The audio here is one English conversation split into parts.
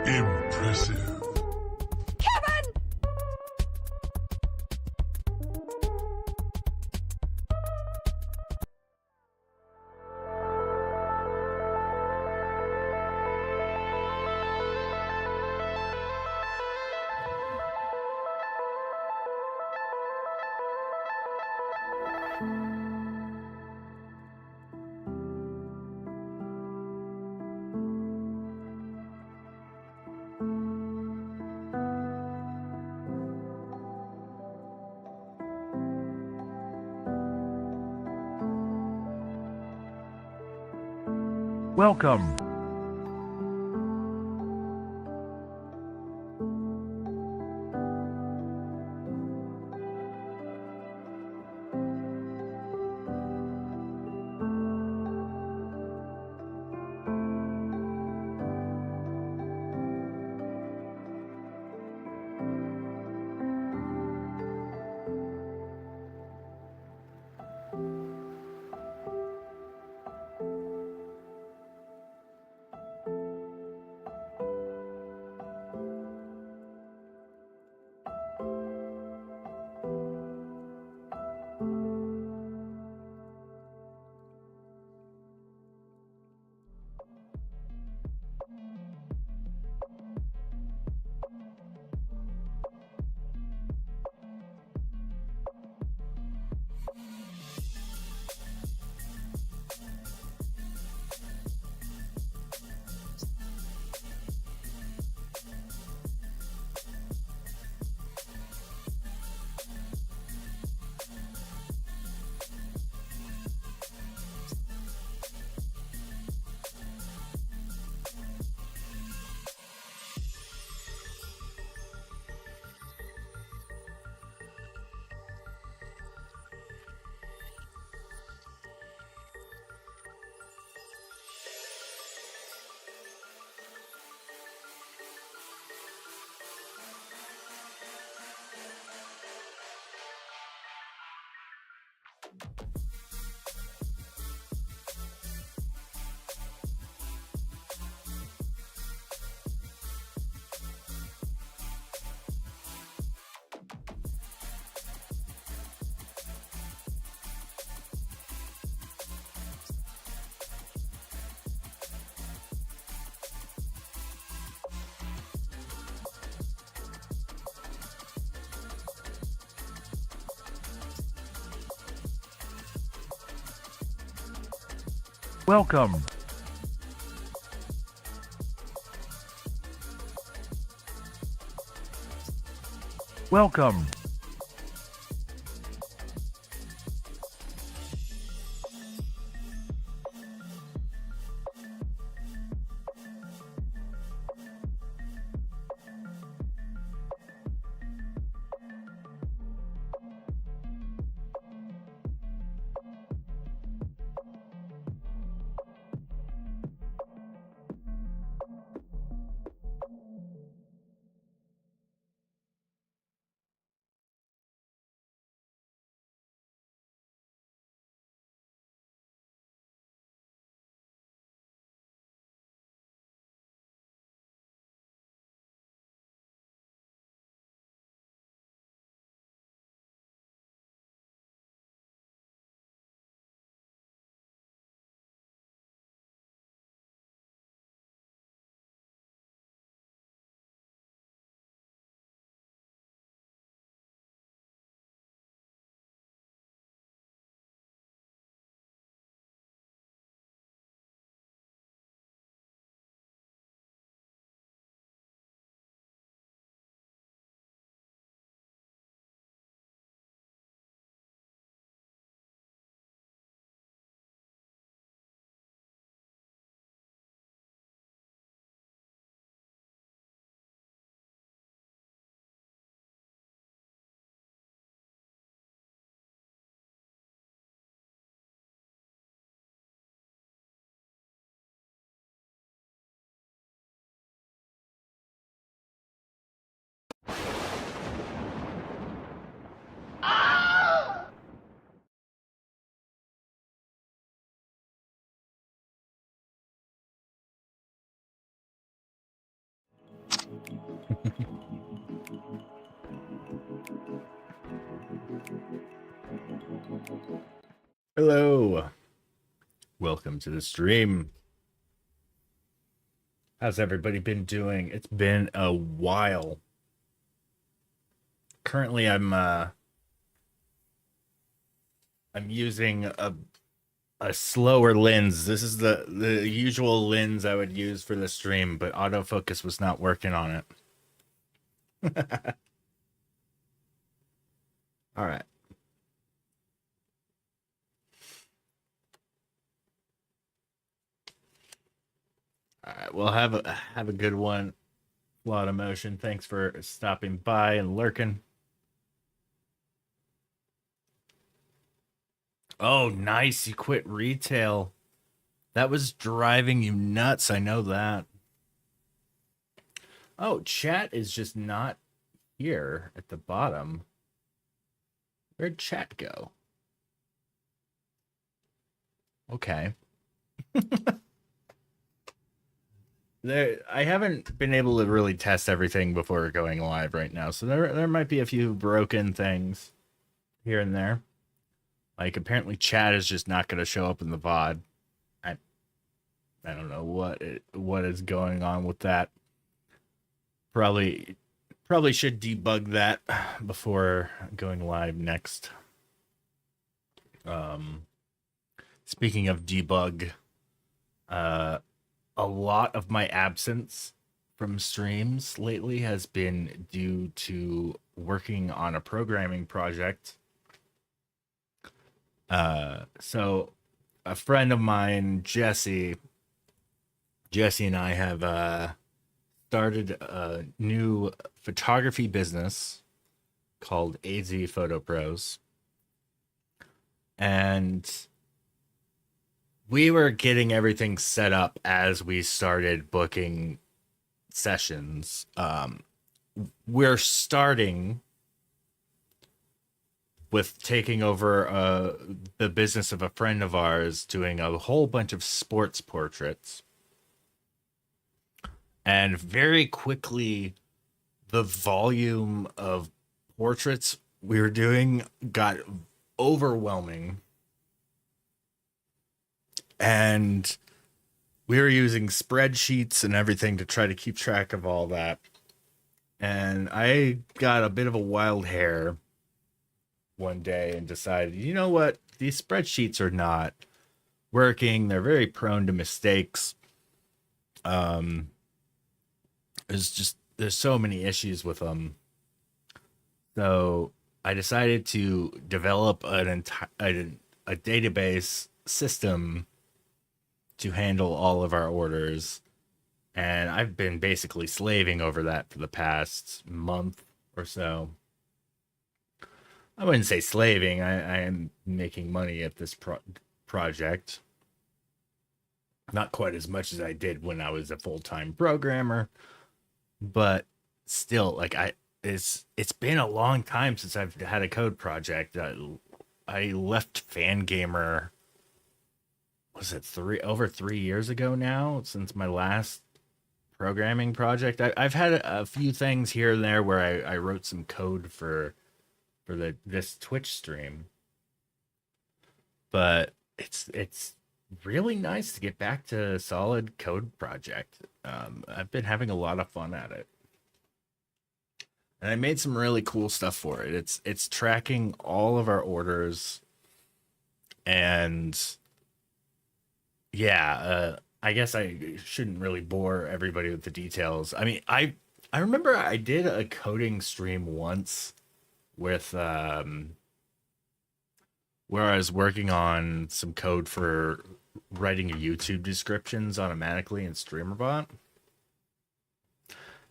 Impressive. Kevin! Welcome. Welcome. Welcome. Hello. Welcome to the stream. How's everybody been doing? It's been a while. Currently I'm using a slower lens. This is the usual lens I would use for the stream, but autofocus was not working on it. All right. All right, well, have a good one. A lot of motion. Thanks for stopping by and lurking. Oh, nice. You quit retail. That was driving you nuts. I know that. Oh, chat is just not here at the bottom. Where'd chat go? Okay. I haven't been able to really test everything before going live right now, so there might be a few broken things here and there. Like apparently chat is just not going to show up in the VOD. I don't know what is going on with that. Probably should debug that before going live next. Speaking of debug, a lot of my absence from streams lately has been due to working on a programming project. So a friend of mine, Jesse and I have started a new photography business called AZ Photo Pros. And we were getting everything set up as we started booking sessions. We're starting with taking over the business of a friend of ours, doing a whole bunch of sports portraits. And very quickly, the volume of portraits we were doing got overwhelming. And we were using spreadsheets and everything to try to keep track of all that. And I got a bit of a wild hair one day and decided, you know what? These spreadsheets are not working. They're very prone to mistakes. There's so many issues with them. So I decided to develop a database system to handle all of our orders. And I've been basically slaving over that for the past month or so. I wouldn't say slaving. I am making money at this project. Not quite as much as I did when I was a full-time programmer, but still, like it's been a long time since I've had a code project. I left Fangamer. Was it over 3 years ago now? Since my last programming project, I've had a few things here and there where I wrote some code for this Twitch stream, but it's really nice to get back to a solid code project. I've been having a lot of fun at it, and I made some really cool stuff for it. It's tracking all of our orders, and yeah, I guess I shouldn't really bore everybody with the details. I mean, I remember I did a coding stream once with where I was working on some code for writing YouTube descriptions automatically in StreamerBot.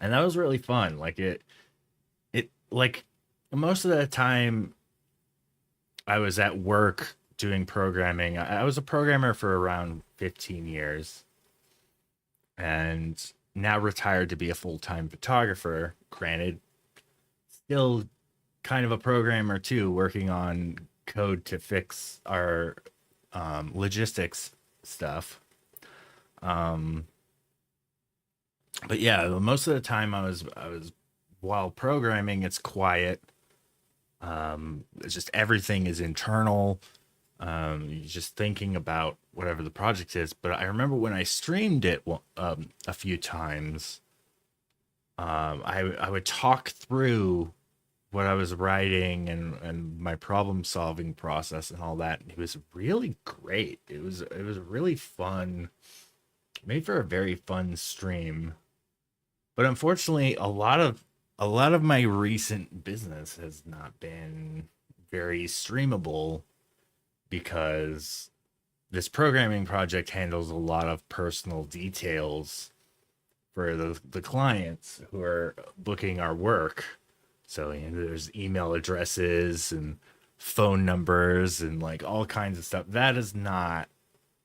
And that was really fun. Like it like most of the time I was at work doing programming. I was a programmer for around 15 years and now retired to be a full-time photographer. Granted, still kind of a programmer too, working on code to fix our logistics stuff. But yeah, most of the time I was while programming, it's quiet. It's just everything is internal. You're just thinking about whatever the project is. But I remember when I streamed it a few times, I would talk through what I was writing and my problem solving process and all that. And it was really great. It was really fun, made for a very fun stream. But unfortunately, a lot of my recent business has not been very streamable because this programming project handles a lot of personal details for the clients who are booking our work. So there's email addresses and phone numbers and like all kinds of stuff. That is not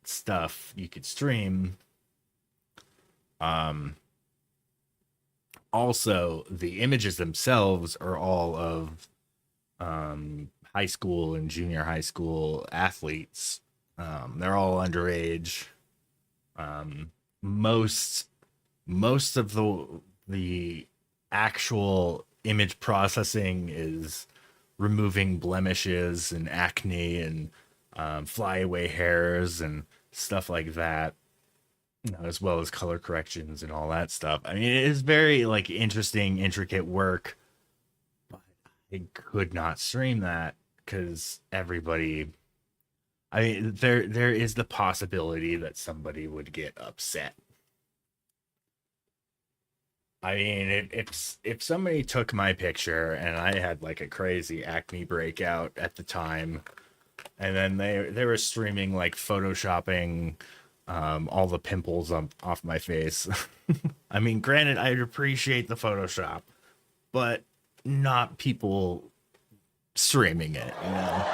stuff you could stream. Um, Also, the images themselves are all of high school and junior high school athletes. They're all underage. Um, most most of the actual image processing is removing blemishes and acne and flyaway hairs and stuff like that, as well as color corrections and all that stuff. I mean, it is very like interesting, intricate work, but I could not stream that because everybody. I mean, there is the possibility that somebody would get upset. I mean, if somebody took my picture and I had like a crazy acne breakout at the time, and then they were streaming like photoshopping all the pimples off my face. I mean, granted, I'd appreciate the Photoshop, but not people streaming it, you know.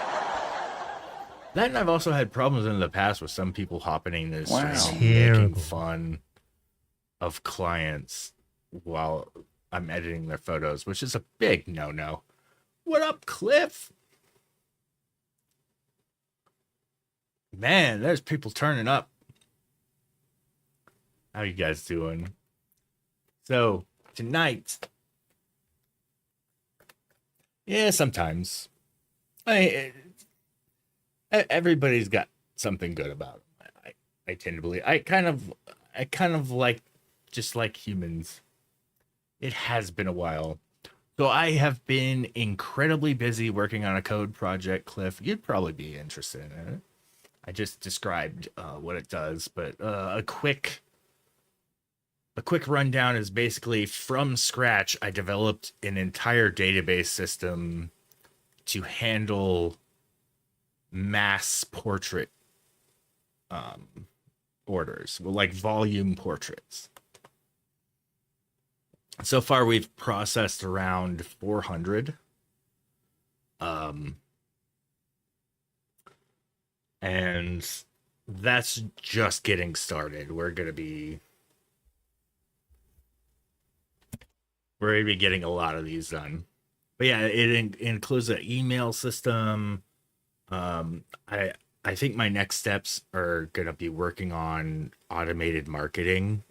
Then I've also had problems in the past with some people hopping in this Wow. stream making Terrible. fun of clients while I'm editing their photos, which is a big no-no. What up, Cliff? Man, there's people turning up. How you guys doing? So, tonight, yeah, sometimes everybody's got something good about them. I tend to believe. I kind of like, just like humans. It has been a while. So I have been incredibly busy working on a code project, Cliff. You'd probably be interested in it. I just described what it does, but a quick rundown is basically from scratch. I developed an entire database system to handle mass portrait orders, well, like volume portraits. So far, we've processed around 400. And that's just getting started. We're gonna be getting a lot of these done. But yeah, it includes an email system. I think my next steps are gonna be working on automated marketing.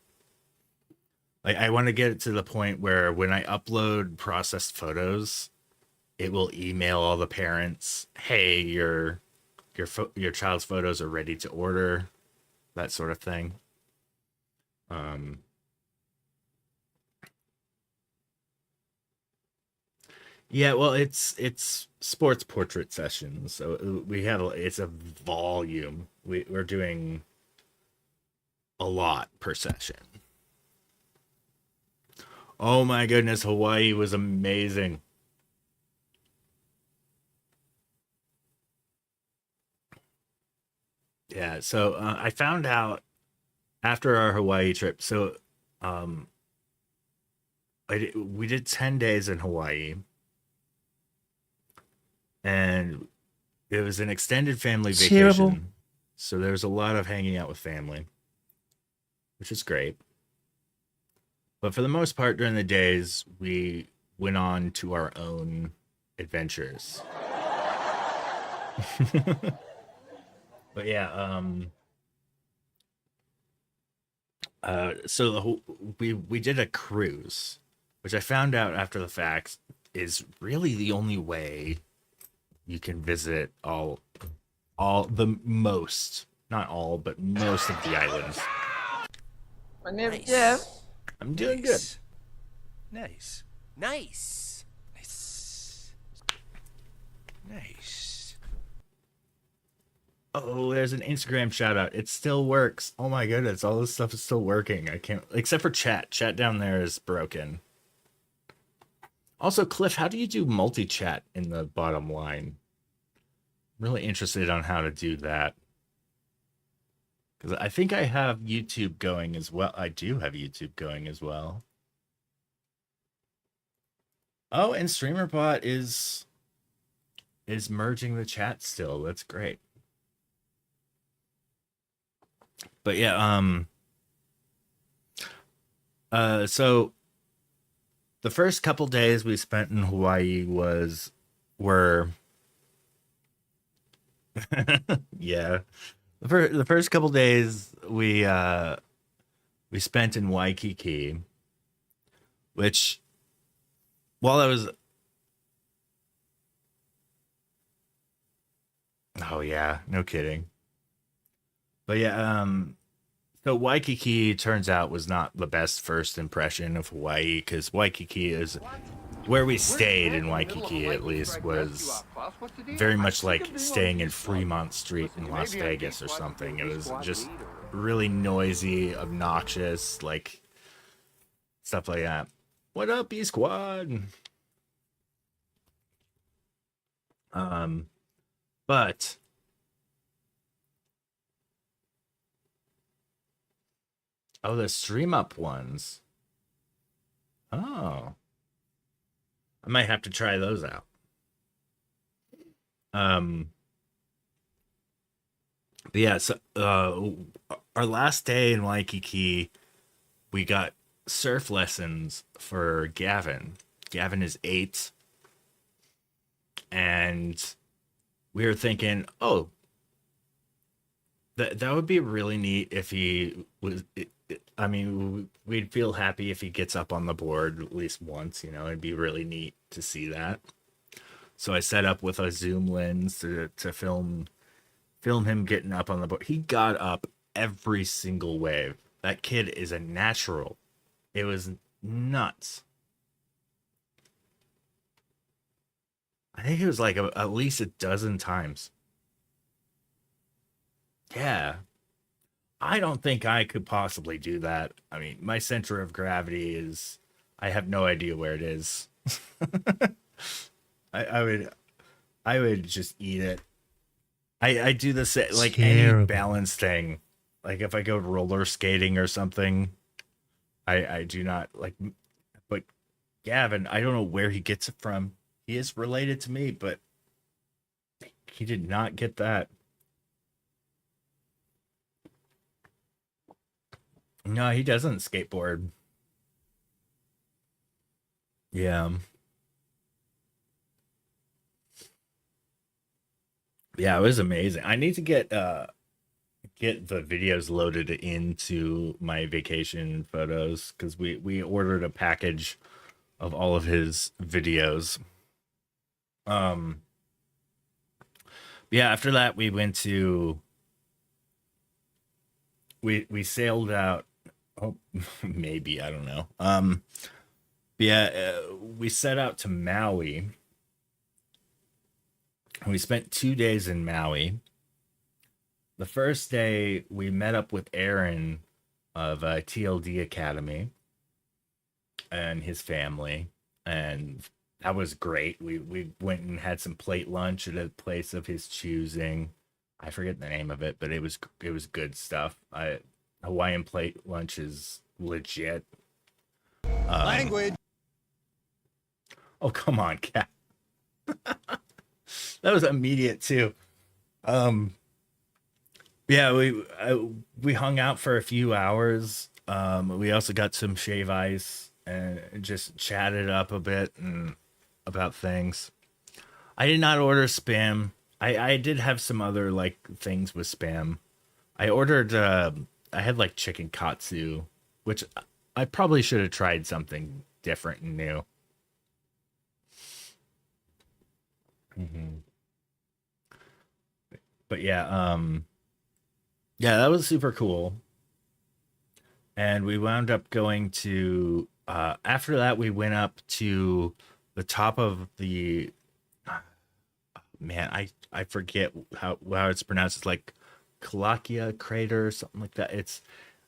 Like, I want to get it to the point where when I upload processed photos, it will email all the parents, "Hey, your child's photos are ready to order," that sort of thing. Um, yeah, well, it's sports portrait sessions, so it's a volume. We're doing a lot per session. Oh my goodness, Hawaii was amazing. Yeah, so I found out after our Hawaii trip. So um, we did 10 days in Hawaii, and it was an extended family Terrible. vacation. So there was a lot of hanging out with family, which is great. But for the most part, during the days, we went on to our own adventures. But yeah, so we did a cruise. which I found out after the fact is really the only way you can visit all the most, not all, but most of the islands. My name's Nice. Jeff. I'm doing good. Nice. Nice. Nice. Nice. Oh, there's an Instagram shout out. It still works. Oh my goodness, all this stuff is still working. I can't, except for chat. Chat down there is broken. Also, Cliff, how do you do multi-chat in the bottom line? I'm really interested on how to do that. Because I think I have YouTube going as well. I do have YouTube going as well. Oh, and StreamerBot is merging the chat still. That's great. But yeah, so the first couple days we spent in Hawaii were yeah. The first couple days we spent in Waikiki, which while I was oh yeah, no kidding. But yeah, so Waikiki turns out was not the best first impression of Hawaii because Waikiki is where we stayed in Waikiki at least was very much like staying in Fremont Street in Las Vegas or something. It was just really noisy, obnoxious, like stuff like that. What up, B Squad? But oh, the stream up ones. Oh. I might have to try those out. But yeah, so our last day in Waikiki, we got surf lessons for Gavin. Gavin is 8. And we were thinking, oh, that would be really neat if he was. I mean, we'd feel happy if he gets up on the board at least once. You know, it'd be really neat to see that. So I set up with a zoom lens to film him getting up on the board. He got up every single wave. That kid is a natural. It was nuts. I think it was like at least a dozen times. Yeah. I don't think I could possibly do that. I mean, my center of gravity is, I have no idea where it is. I would just eat it. I do this like any Terrible. balance thing. Like if I go roller skating or something, I do not like, but Gavin, I don't know where he gets it from. He is related to me, but he did not get that. No, he doesn't skateboard. Yeah. Yeah, it was amazing. I need to get the videos loaded into my vacation photos because we ordered a package of all of his videos. Yeah, after that we went to we sailed out. Oh, maybe I don't know. Yeah, we set out to Maui. We spent 2 days in Maui. The first day we met up with Aaron of TLD Academy and his family, and that was great. We went and had some plate lunch at a place of his choosing. I forget the name of it, but it was good stuff. Hawaiian plate lunch is legit. Language. Oh, come on, Cat. That was immediate too. Yeah, we hung out for a few hours. We also got some shave ice and just chatted up a bit and about things. I did not order spam. I did have some other like things with spam. I ordered I had like chicken katsu, which I probably should have tried something different and new. But yeah, yeah, that was super cool. And we wound up going to after that we went up to the top of the man, I forget how it's pronounced. It's like Kalakia crater or something like that.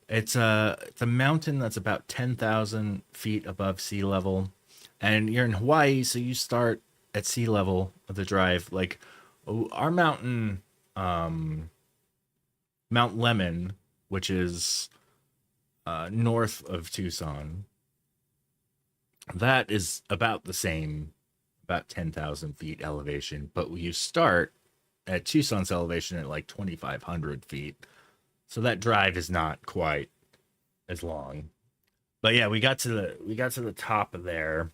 It's a mountain that's about 10,000 feet above sea level, and you're in Hawaii, so you start at sea level of the drive. Like our mountain, Mount Lemon, which is north of Tucson, that is about the same, about 10,000 feet elevation, but you start at Tucson's elevation at like 2,500 feet. So that drive is not quite as long. But yeah, we got to the top of there.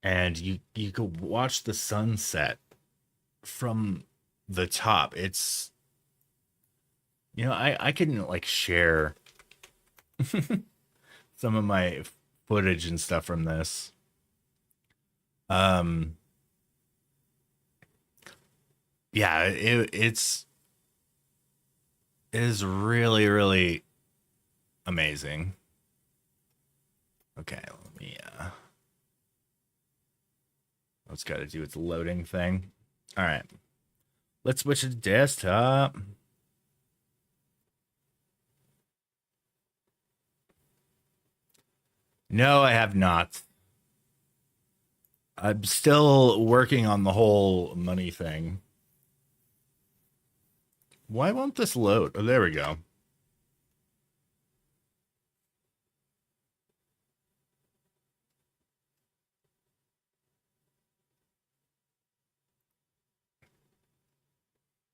And you could watch the sunset from the top. It's, you know, I can like share some of my footage and stuff from this. Yeah, it is really, really amazing. Okay, let me what's got to do with the loading thing. All right, let's switch to desktop. No, I have not. I'm still working on the whole money thing. Why won't this load? Oh, there we go.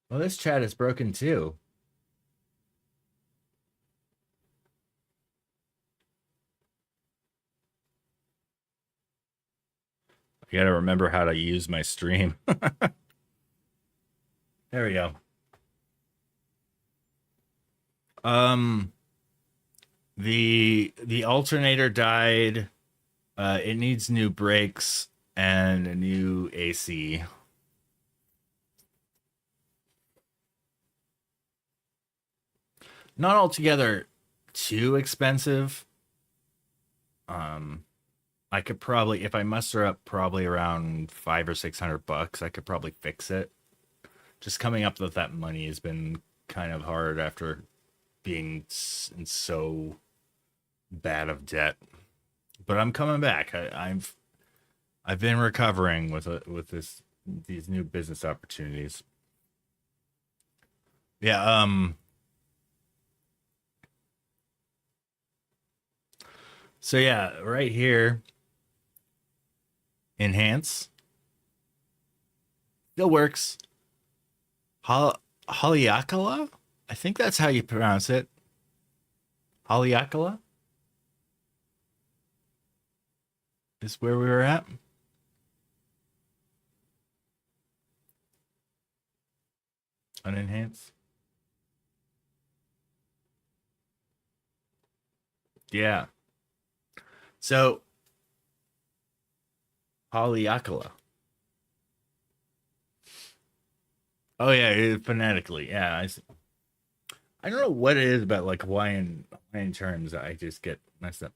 Well, this chat is broken too. I gotta remember how to use my stream. There we go. The alternator died. It needs new brakes and a new AC. Not altogether too expensive. I could probably, if I muster up probably around $500 or $600, I could probably fix it. Just coming up with that money has been kind of hard after being in so bad of debt. But I'm coming back. I've been recovering with these new business opportunities. Yeah. So yeah, right here, enhance. Still works. Haleakala? I think that's how you pronounce it. Haleakala is where we were at. Unenhance. Yeah. So Haleakala. Oh yeah, phonetically. Yeah, I don't know what it is about like Hawaiian terms. I just get messed up.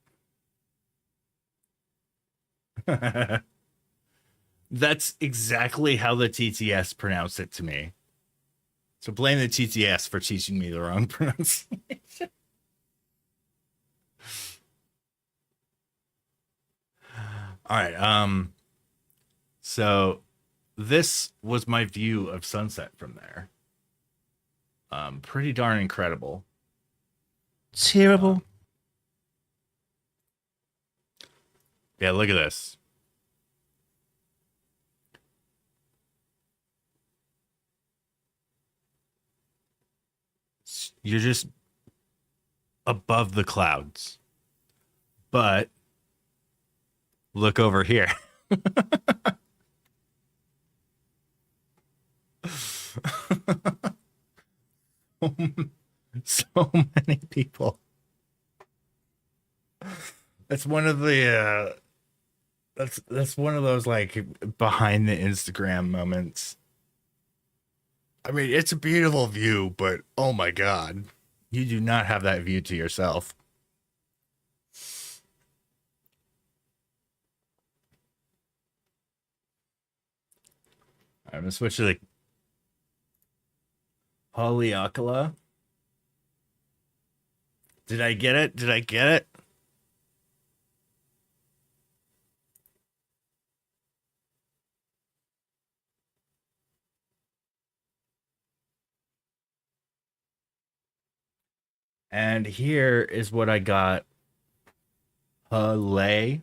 That's exactly how the TTS pronounced it to me. So blame the TTS for teaching me the wrong pronunciation. All right. So this was my view of sunset from there. Pretty darn incredible. Terrible. Yeah, look at this. You're just above the clouds. But look over here. So many people. That's one of the that's one of those like behind the Instagram moments. I mean, it's a beautiful view, but oh my god, you do not have that view to yourself. I'm gonna switch to the Haleakala. Did I get it? Did I get it? And here is what I got. Hale.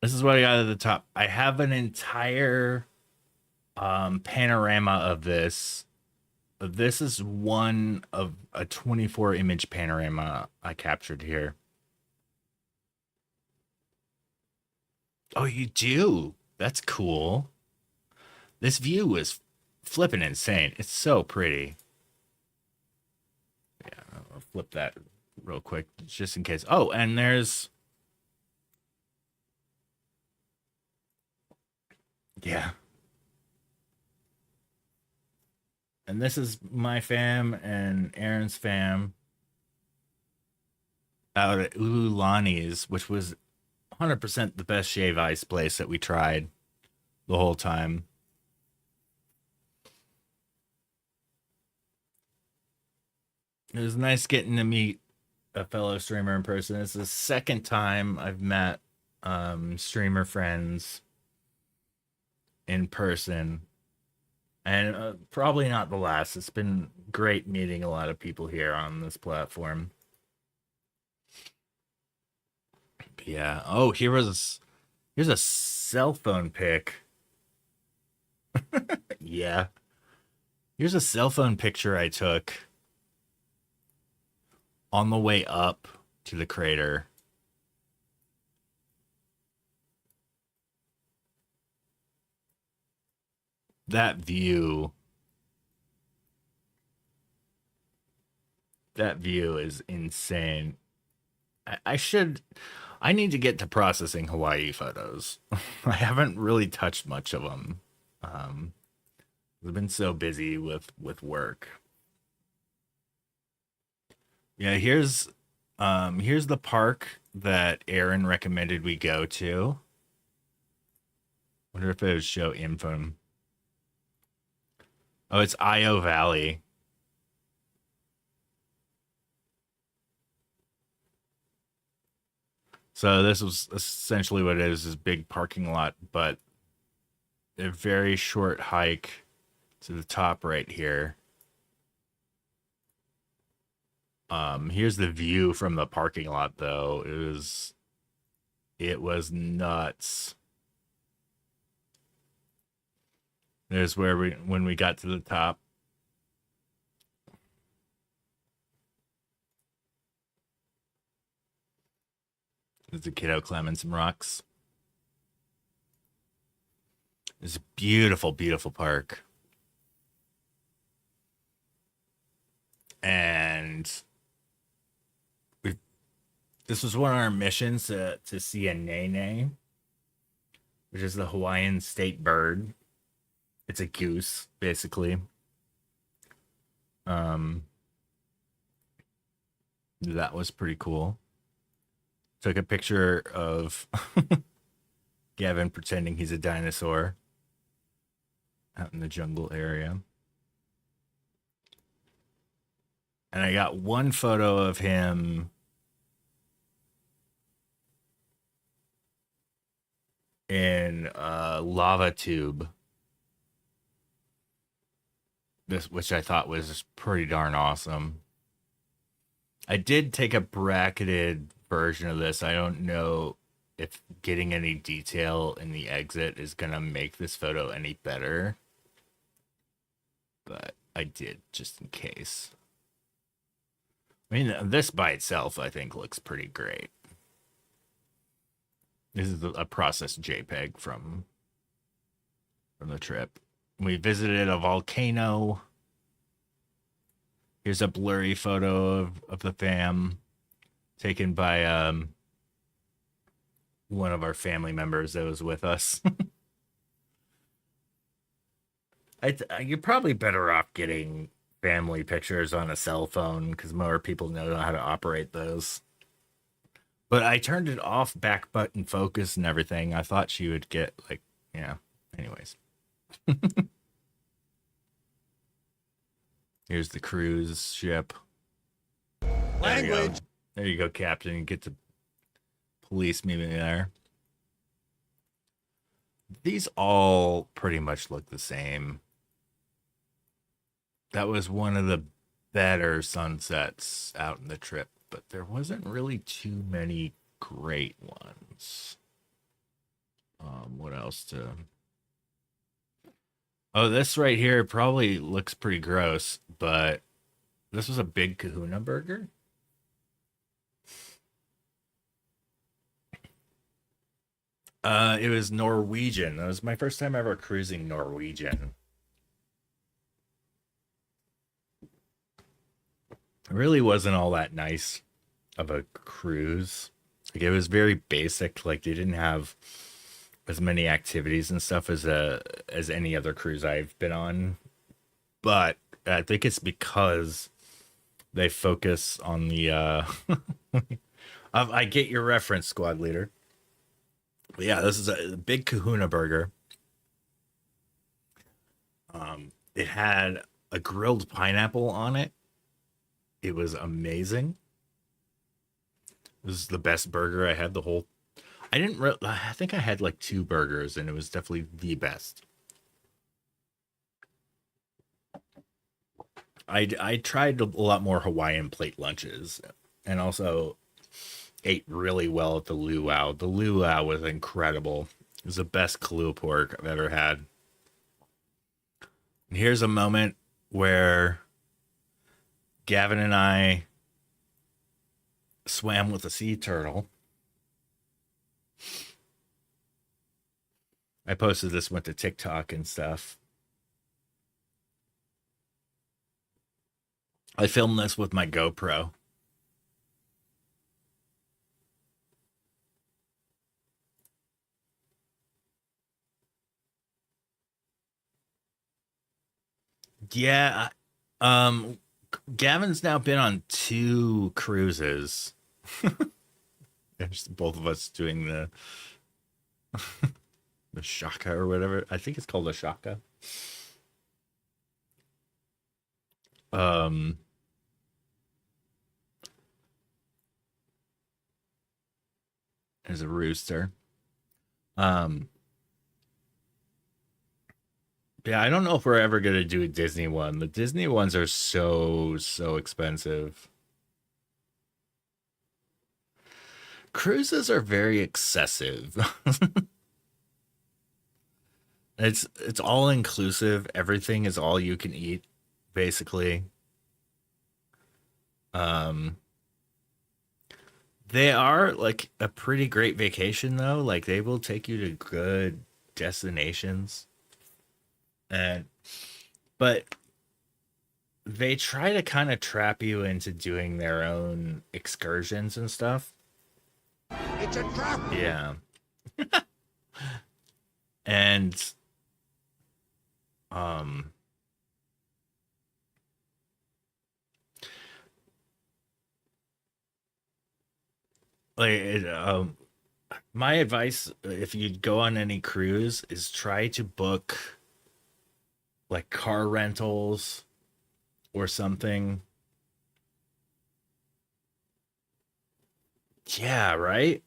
This is what I got at the top. I have an entire panorama of this. This is one of a 24 image panorama I captured here. Oh, you do? That's cool. This view is flipping insane. It's so pretty. Yeah, I'll flip that real quick just in case. Oh, and there's... Yeah. And this is my fam and Aaron's fam out at Ululani's, which was 100% the best shave ice place that we tried the whole time. It was nice getting to meet a fellow streamer in person. It's the second time I've met streamer friends in person, and probably not the last. It's been great meeting a lot of people here on this platform. But yeah. Oh, here's a cell phone pic. Yeah. Here's a cell phone picture I took on the way up to the crater. That view is insane. I need to get to processing Hawaii photos. I haven't really touched much of them. I've been so busy with work. Yeah, here's the park that Aaron recommended we go to. Wonder if it would show info. Oh, it's Io Valley. So this was essentially what it is big parking lot, but a very short hike to the top right here. Here's the view from the parking lot though. It was nuts. There's where when we got to the top. There's a kiddo climbing some rocks. It's a beautiful, beautiful park. And this was one of our missions to see a nene, which is the Hawaiian state bird. It's a goose, basically. That was pretty cool. Took a picture of Gavin pretending he's a dinosaur out in the jungle area. And I got one photo of him in a lava tube. Which I thought was pretty darn awesome. I did take a bracketed version of this. I don't know if getting any detail in the exit is gonna make this photo any better, but I did just in case. I mean, this by itself I think looks pretty great. This is a processed JPEG from the trip. We visited a volcano. Here's a blurry photo of the fam taken by one of our family members that was with us. You're probably better off getting family pictures on a cell phone because more people know how to operate those. But I turned it off, back button focus and everything. I thought she would get like, yeah. Anyways. Here's the cruise ship. Language. There you go, Captain. You get to police me there. These all pretty much look the same. That was one of the better sunsets out in the trip, but there wasn't really too many great ones. What else to... Oh, this right here probably looks pretty gross, but this was a big kahuna burger. It was Norwegian. That was my first time ever cruising Norwegian. It really wasn't all that nice of a cruise. Like, it was very basic. Like, they didn't have as many activities and stuff as any other cruise I've been on. But I think it's because they focus on the I get your reference, squad leader. But yeah, this is a big kahuna burger. It had a grilled pineapple on it. It was amazing. This is the best burger I had the whole... I think I had like 2 burgers, and it was definitely the best. I tried a lot more Hawaiian plate lunches, and also ate really well at the luau. The luau was incredible. It was the best Kahlua pork I've ever had. And here's a moment where Gavin and I swam with a sea turtle. I posted this one to TikTok and stuff. I filmed this with my GoPro. Yeah, Gavin's now been on 2 cruises. There's both of us doing the the shaka or whatever. I think it's called a shaka. There's a rooster. Yeah, I don't know if we're ever gonna do a Disney one. The Disney ones are so expensive. Cruises are very excessive. It's all inclusive. Everything is all you can eat, basically. They are like a pretty great vacation though. Like, they will take you to good destinations. But they try to kind of trap you into doing their own excursions and stuff. It's a trap. Yeah. And my advice, if you go on any cruise, is try to book like car rentals or something. Yeah, right?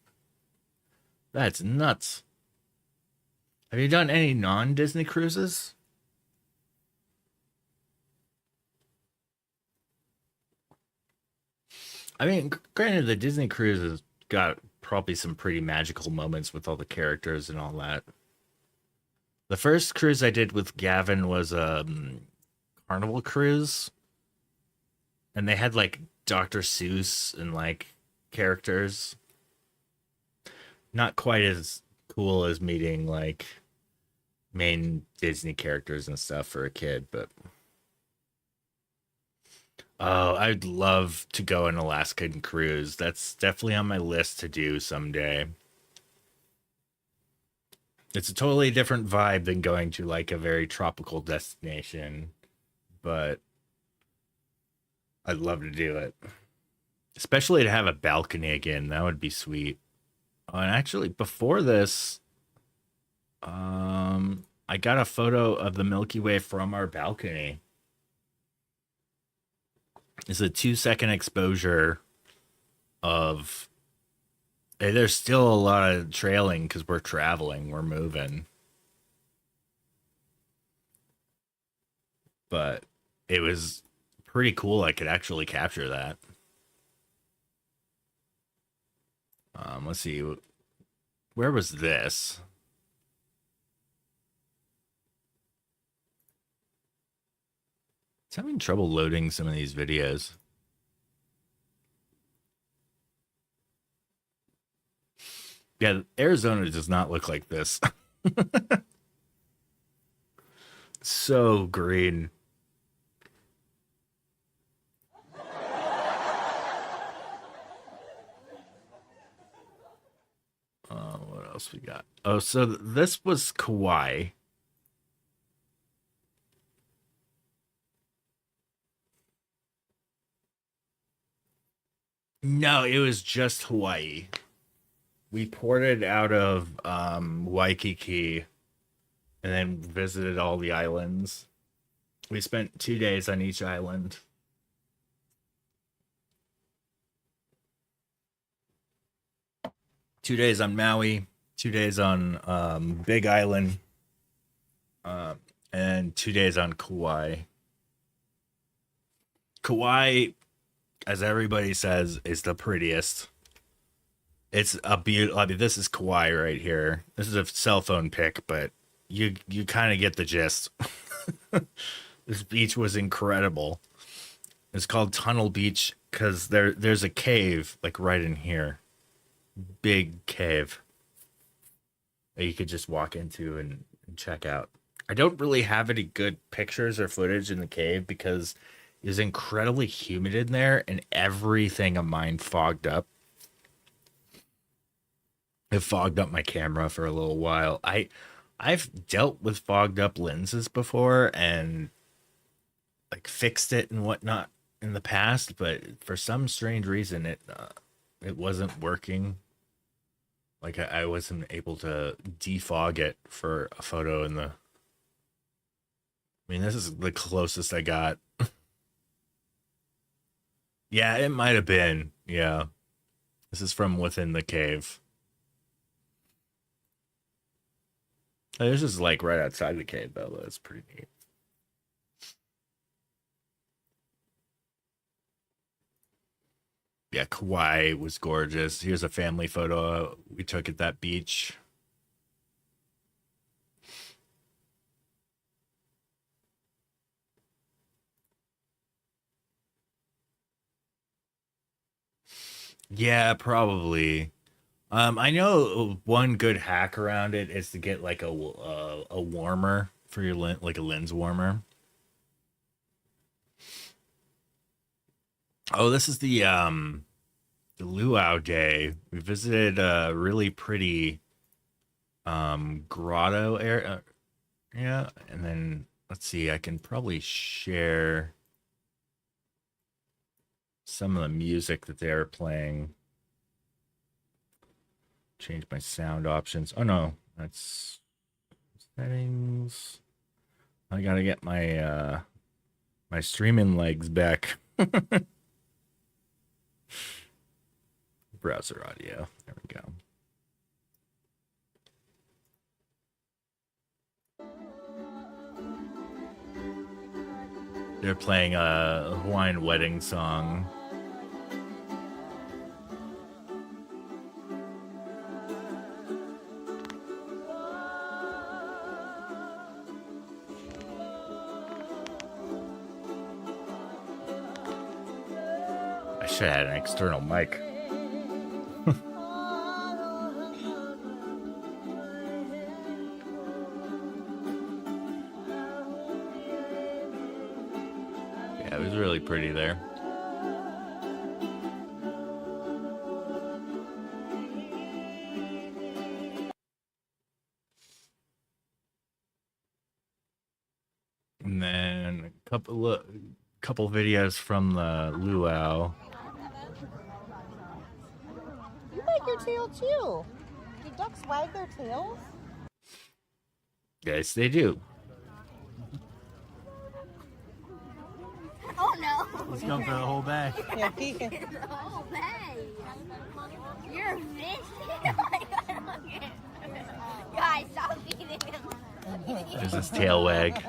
That's nuts. Have you done any non-Disney cruises? I mean, granted, the Disney cruise has got probably some pretty magical moments with all the characters and all that. The first cruise I did with Gavin was Carnival cruise, and they had like Dr. Seuss and like characters. Not quite as cool as meeting like main Disney characters and stuff for a kid, but oh, I'd love to go on an Alaskan cruise. That's definitely on my list to do someday. It's a totally different vibe than going to like a very tropical destination, but I'd love to do it. Especially to have a balcony again. That would be sweet. Oh, and actually, before this, I got a photo of the Milky Way from our balcony. It's a 2-second exposure of. There's still a lot of trailing because we're traveling, we're moving. But it was pretty cool. I could actually capture that. Let's see. Where was this? It's having trouble loading some of these videos. Yeah, Arizona does not look like this. So green. What else we got? Oh, so this was Kauai. No, it was just Hawaii. We ported out of Waikiki and then visited all the islands. We spent 2 days on each island. Two days on Maui, 2 days on Big Island, and 2 days on Kauai. Kauai, as everybody says, is the prettiest. It's a beautiful. I mean, this is Kauai right here. This is a cell phone pic, but you kind of get the gist. This beach was incredible. It's called Tunnel Beach because there's a cave like right in here, big cave that you could just walk into and check out. I don't really have any good pictures or footage in the cave because it was incredibly humid in there and everything of mine fogged up. It fogged up my camera for a little while. I've dealt with fogged up lenses before and like fixed it and whatnot in the past, but for some strange reason it wasn't working. Like I wasn't able to defog it for a photo in the. I mean, this is the closest I got. Yeah, it might have been. Yeah, this is from within the cave. This is like right outside the cave, though. That's pretty neat. Yeah, Kauai was gorgeous. Here's a family photo we took at that beach. Yeah, probably. I know one good hack around it is to get like a warmer for your lens, like a lens warmer. Oh, this is the luau day. We visited a really pretty grotto area. Yeah, and then let's see, I can probably share some of the music that they were playing. Change my sound options. Oh no, that's settings. I gotta get my my streaming legs back. Browser audio. There we go. They're playing a Hawaiian wedding song. I should have had an external mic. it was really pretty there. And then a couple videos from the luau. You wag your tail too. Do ducks wag their tails? Yes, they do. Oh no! He's going for the whole bag. Yeah, he can. The whole bag. You're a fish. Guys, stop eating him. There's his tail wag.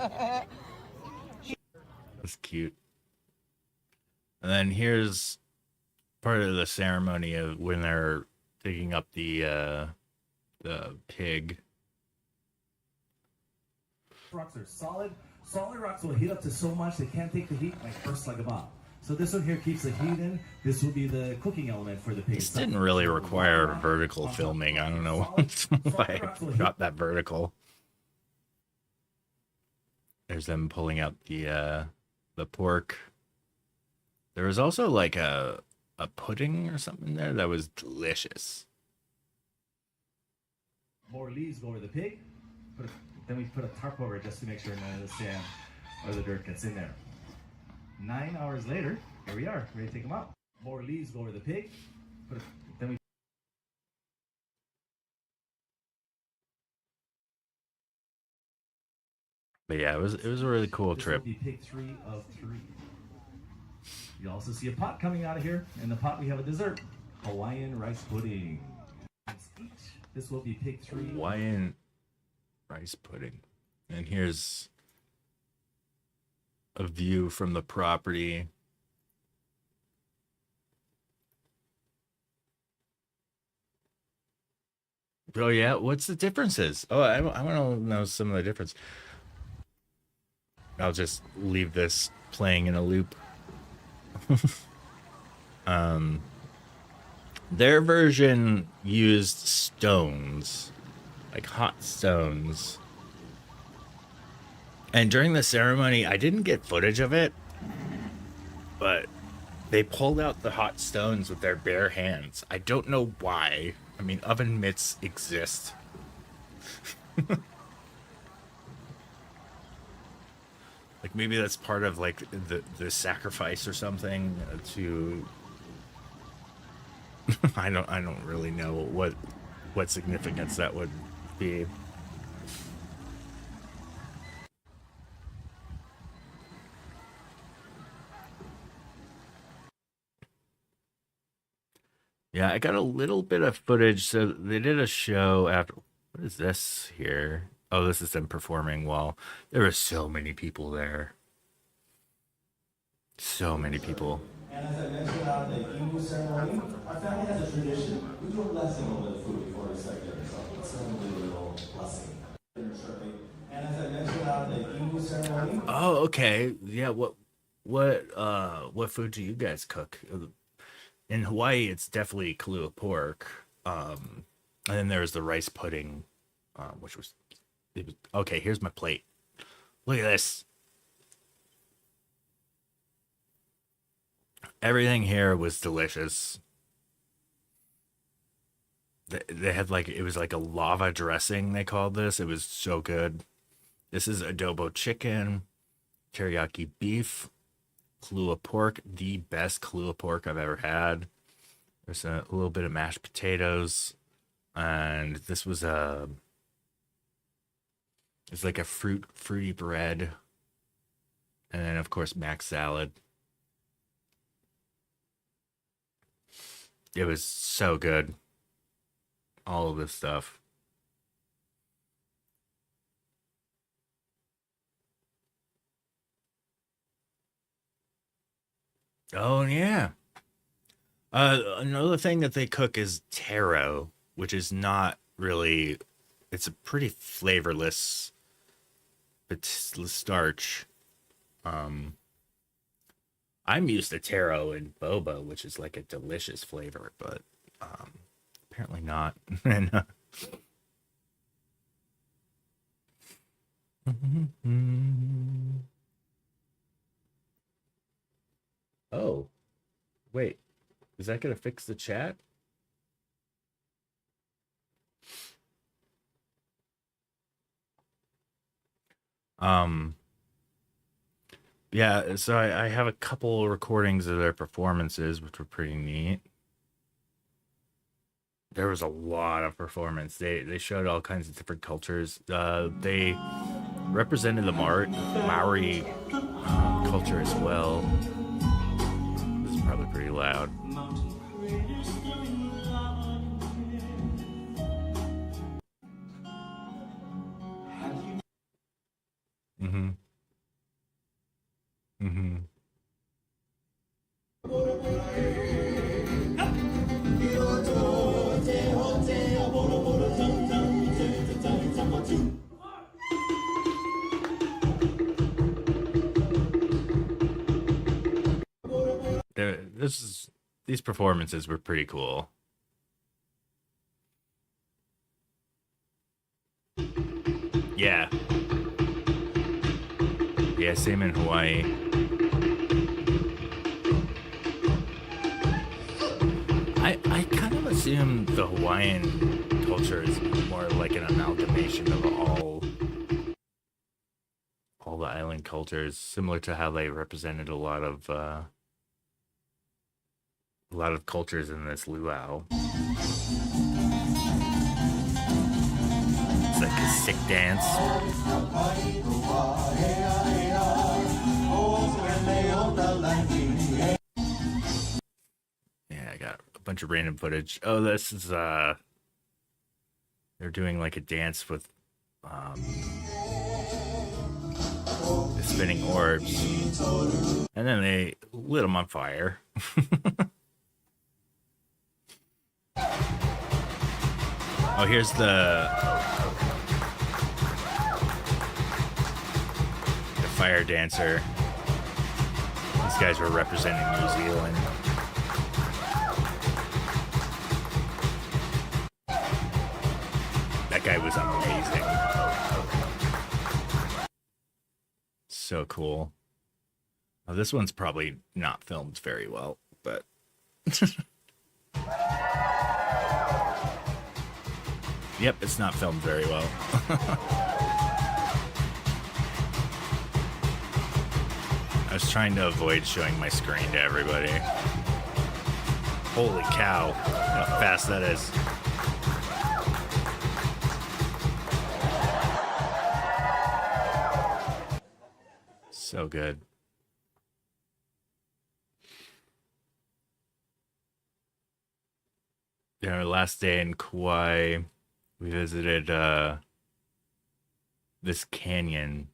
That's cute. And then here's part of the ceremony of when they're digging up the pig. Rocks are solid. Solid rocks will heat up to so much they can't take the heat, like first like a bomb. So this one here keeps the heat in. This will be the cooking element for the pig. This didn't really require vertical filming. I don't know why I shot that vertical. There's them pulling out the pork. There was also like a pudding or something there that was delicious. More leaves go over the pig. Then we put a tarp over it just to make sure none of the sand or the dirt gets in there. 9 hours later, here we are, ready to take them out. More leaves go over the pig. Then we. But yeah, it was a really cool This trip. will be pig 3 of 3. You also see a pot coming out of here. In the pot, we have a dessert, Hawaiian rice pudding. This will be pig 3. Hawaiian rice pudding. And here's a view from the property. Oh yeah, what's the differences? Oh, I want to know some of the difference. I'll just leave this playing in a loop. Their version used stones, like hot stones. And during the ceremony, I didn't get footage of it, but they pulled out the hot stones with their bare hands. I don't know why. I mean, oven mitts exist. Like maybe that's part of like the sacrifice or something to I don't really know what significance that would be. Yeah, I got a little bit of footage. So they did a show after. What is this here? Oh, this is them performing while there were so many people there. So many people. And as I mentioned on the Imu ceremony, our family has a tradition. We do a blessing over the food before we start dinner. So let's do a little blessing. And as I mentioned on the Imu ceremony. Oh, okay. Yeah, what food do you guys cook? In Hawaii, it's definitely kalua pork. And then there's the rice pudding, which was okay, here's my plate. Look at this. Everything here was delicious. They had like, it was like a lava dressing, they called this. It was so good. This is adobo chicken, teriyaki beef, kalua pork, the best kalua pork I've ever had. There's a little bit of mashed potatoes, and this was it's like a fruity bread, and then of course mac salad. It was so good. All of this stuff. Oh yeah. Another thing that they cook is taro, which is not really. It's a pretty flavorless starch. I'm used to taro and boba, which is like a delicious flavor, but apparently not. And Oh, wait. Is that going to fix the chat? Yeah, so I have a couple recordings of their performances, which were pretty neat. There was a lot of performance. They showed all kinds of different cultures. They represented the Maori culture as well. This is probably pretty loud. Mm-hmm. Mm-hmm. These performances were pretty cool. Yeah. Yeah, same in Hawaii. I kind of assume the Hawaiian culture is more like an amalgamation of all the island cultures, similar to how they represented a lot of cultures in this luau. It's like a sick dance. Yeah, I got a bunch of random footage. Oh, this is they're doing like a dance with the spinning orbs, and then they lit them on fire. Oh, here's the fire dancer. These guys were representing New Zealand. That guy was amazing. So cool. Well, this one's probably not filmed very well, but yep, it's not filmed very well. I was trying to avoid showing my screen to everybody. Holy cow, how fast that is. So good. Our last day in Kauai, we visited this canyon.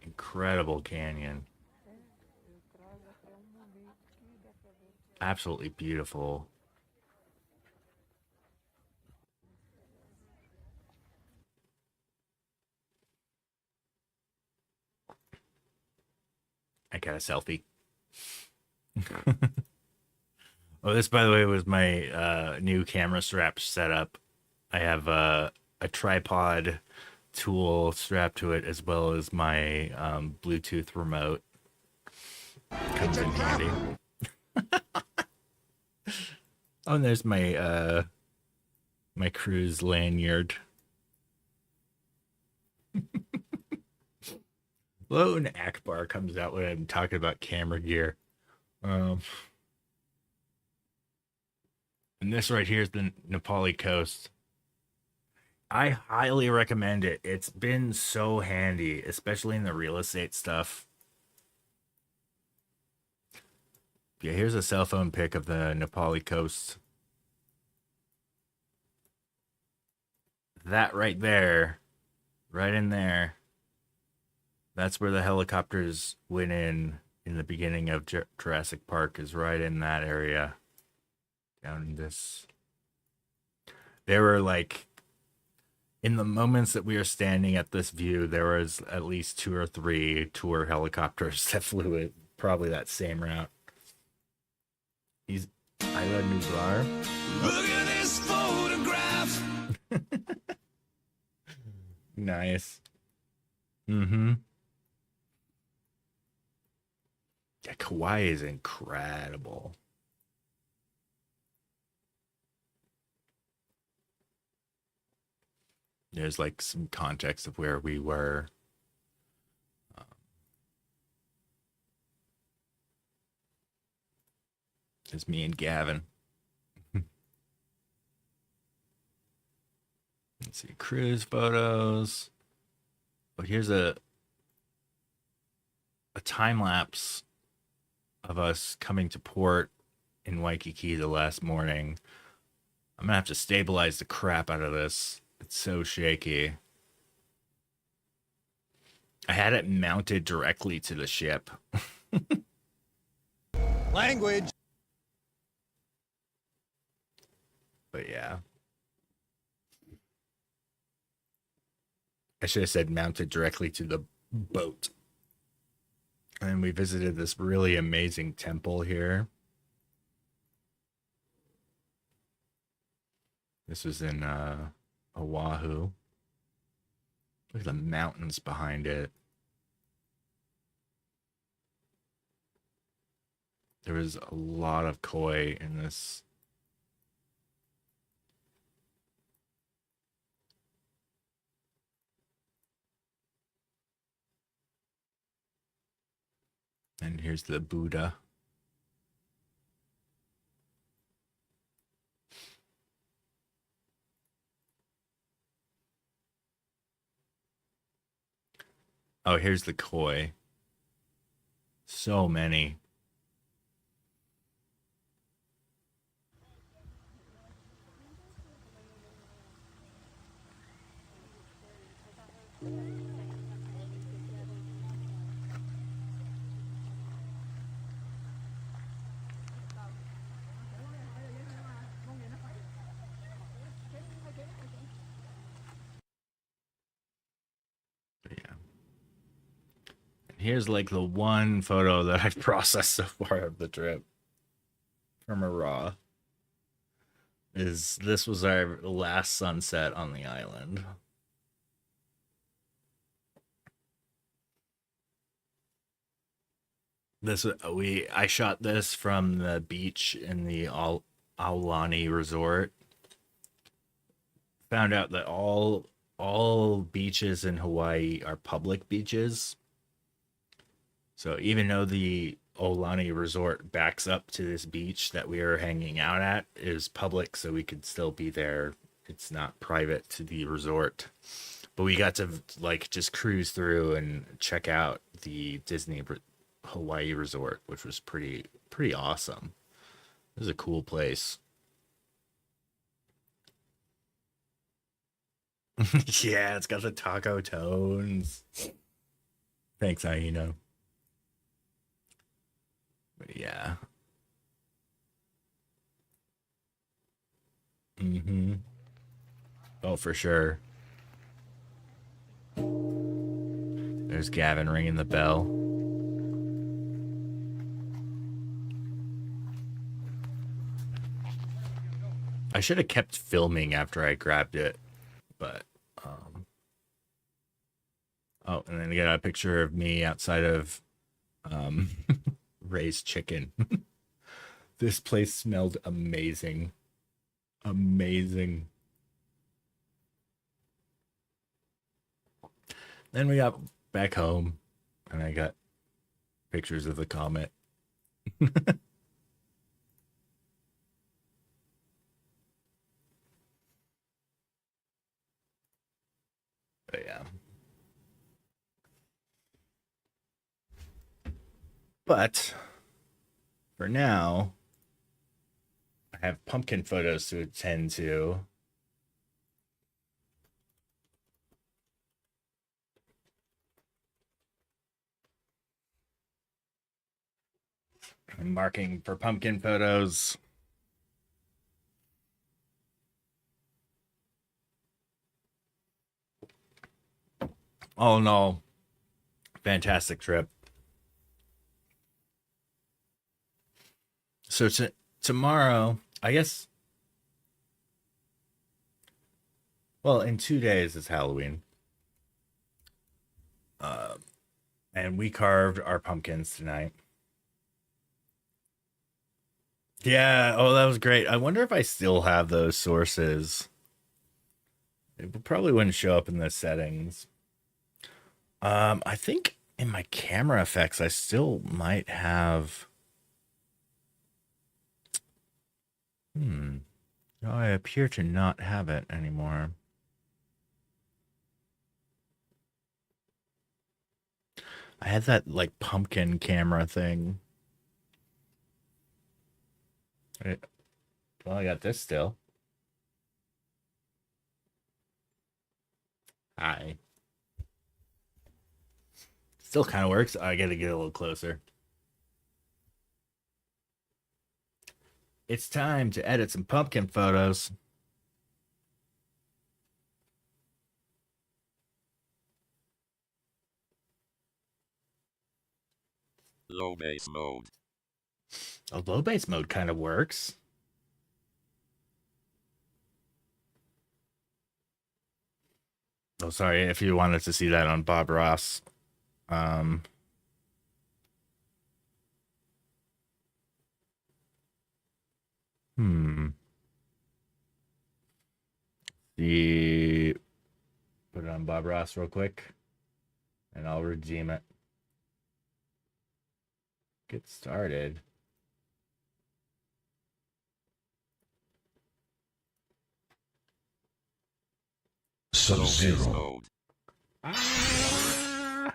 Incredible canyon. Absolutely beautiful. I got a selfie. Oh, this, by the way, was my new camera strap setup. I have a tripod tool strapped to it, as well as my Bluetooth remote. Comes in handy. Oh, and there's my my cruise lanyard. Lone Akbar comes out when I'm talking about camera gear. And this right here is the Nepali coast. I highly recommend it. It's been so handy, especially in the real estate stuff. Yeah, here's a cell phone pic of the Nepali coast. That right there, right in there, that's where the helicopters went in the beginning of Jurassic Park, is right in that area. Down in this. There were like, in the moments that we were standing at this view, there was at least 2 or 3 tour helicopters that flew it, probably that same route. He's Isla Nublar. Look at this photograph. Nice. Mm-hmm. Yeah, Kauai is incredible. There's like some context of where we were. It's me and Gavin. Let's see, cruise photos. Oh, here's a time lapse of us coming to port in Waikiki the last morning. I'm gonna have to stabilize the crap out of this. It's so shaky. I had it mounted directly to the ship. Language. But yeah. I should have said mounted directly to the boat. And we visited this really amazing temple here. This was in Oahu. Look at the mountains behind it. There was a lot of koi in this. And here's the Buddha. Oh, here's the koi. So many. Yeah. Here's like the one photo that I've processed so far of the trip from a raw. This was our last sunset on the island. I shot this from the beach in the Aulani Resort. Found out that all beaches in Hawaii are public beaches. So even though the Aulani Resort backs up to this beach that we are hanging out at is public, so we could still be there. It's not private to the resort. But we got to like just cruise through and check out the Disney Hawaii Resort, which was pretty awesome. It was a cool place. Yeah, it's got the taco tones. Thanks, Aino. But yeah. Oh, for sure. There's Gavin ringing the bell. I should have kept filming after I grabbed it, but oh, and then I got a picture of me outside of Ray's Chicken. This place smelled amazing. Amazing. Then we got back home and I got pictures of the comet. But yeah. But for now, I have pumpkin photos to attend to. I'm marking for pumpkin photos. Oh no. Fantastic trip. So tomorrow, I guess. Well, in 2 days is Halloween. And we carved our pumpkins tonight. Yeah. Oh, that was great. I wonder if I still have those sources. It probably wouldn't show up in the settings. I think in my camera effects, I still might have. No, I appear to not have it anymore. I had that like pumpkin camera thing. Well, I got this still. Hi. Still kind of works. I got to get a little closer. It's time to edit some pumpkin photos. Low base mode. A low base mode kind of works. Oh, sorry. If you wanted to see that on Bob Ross. The put it on Bob Ross real quick, and I'll redeem it. Get started. Sub-Zero. Ah!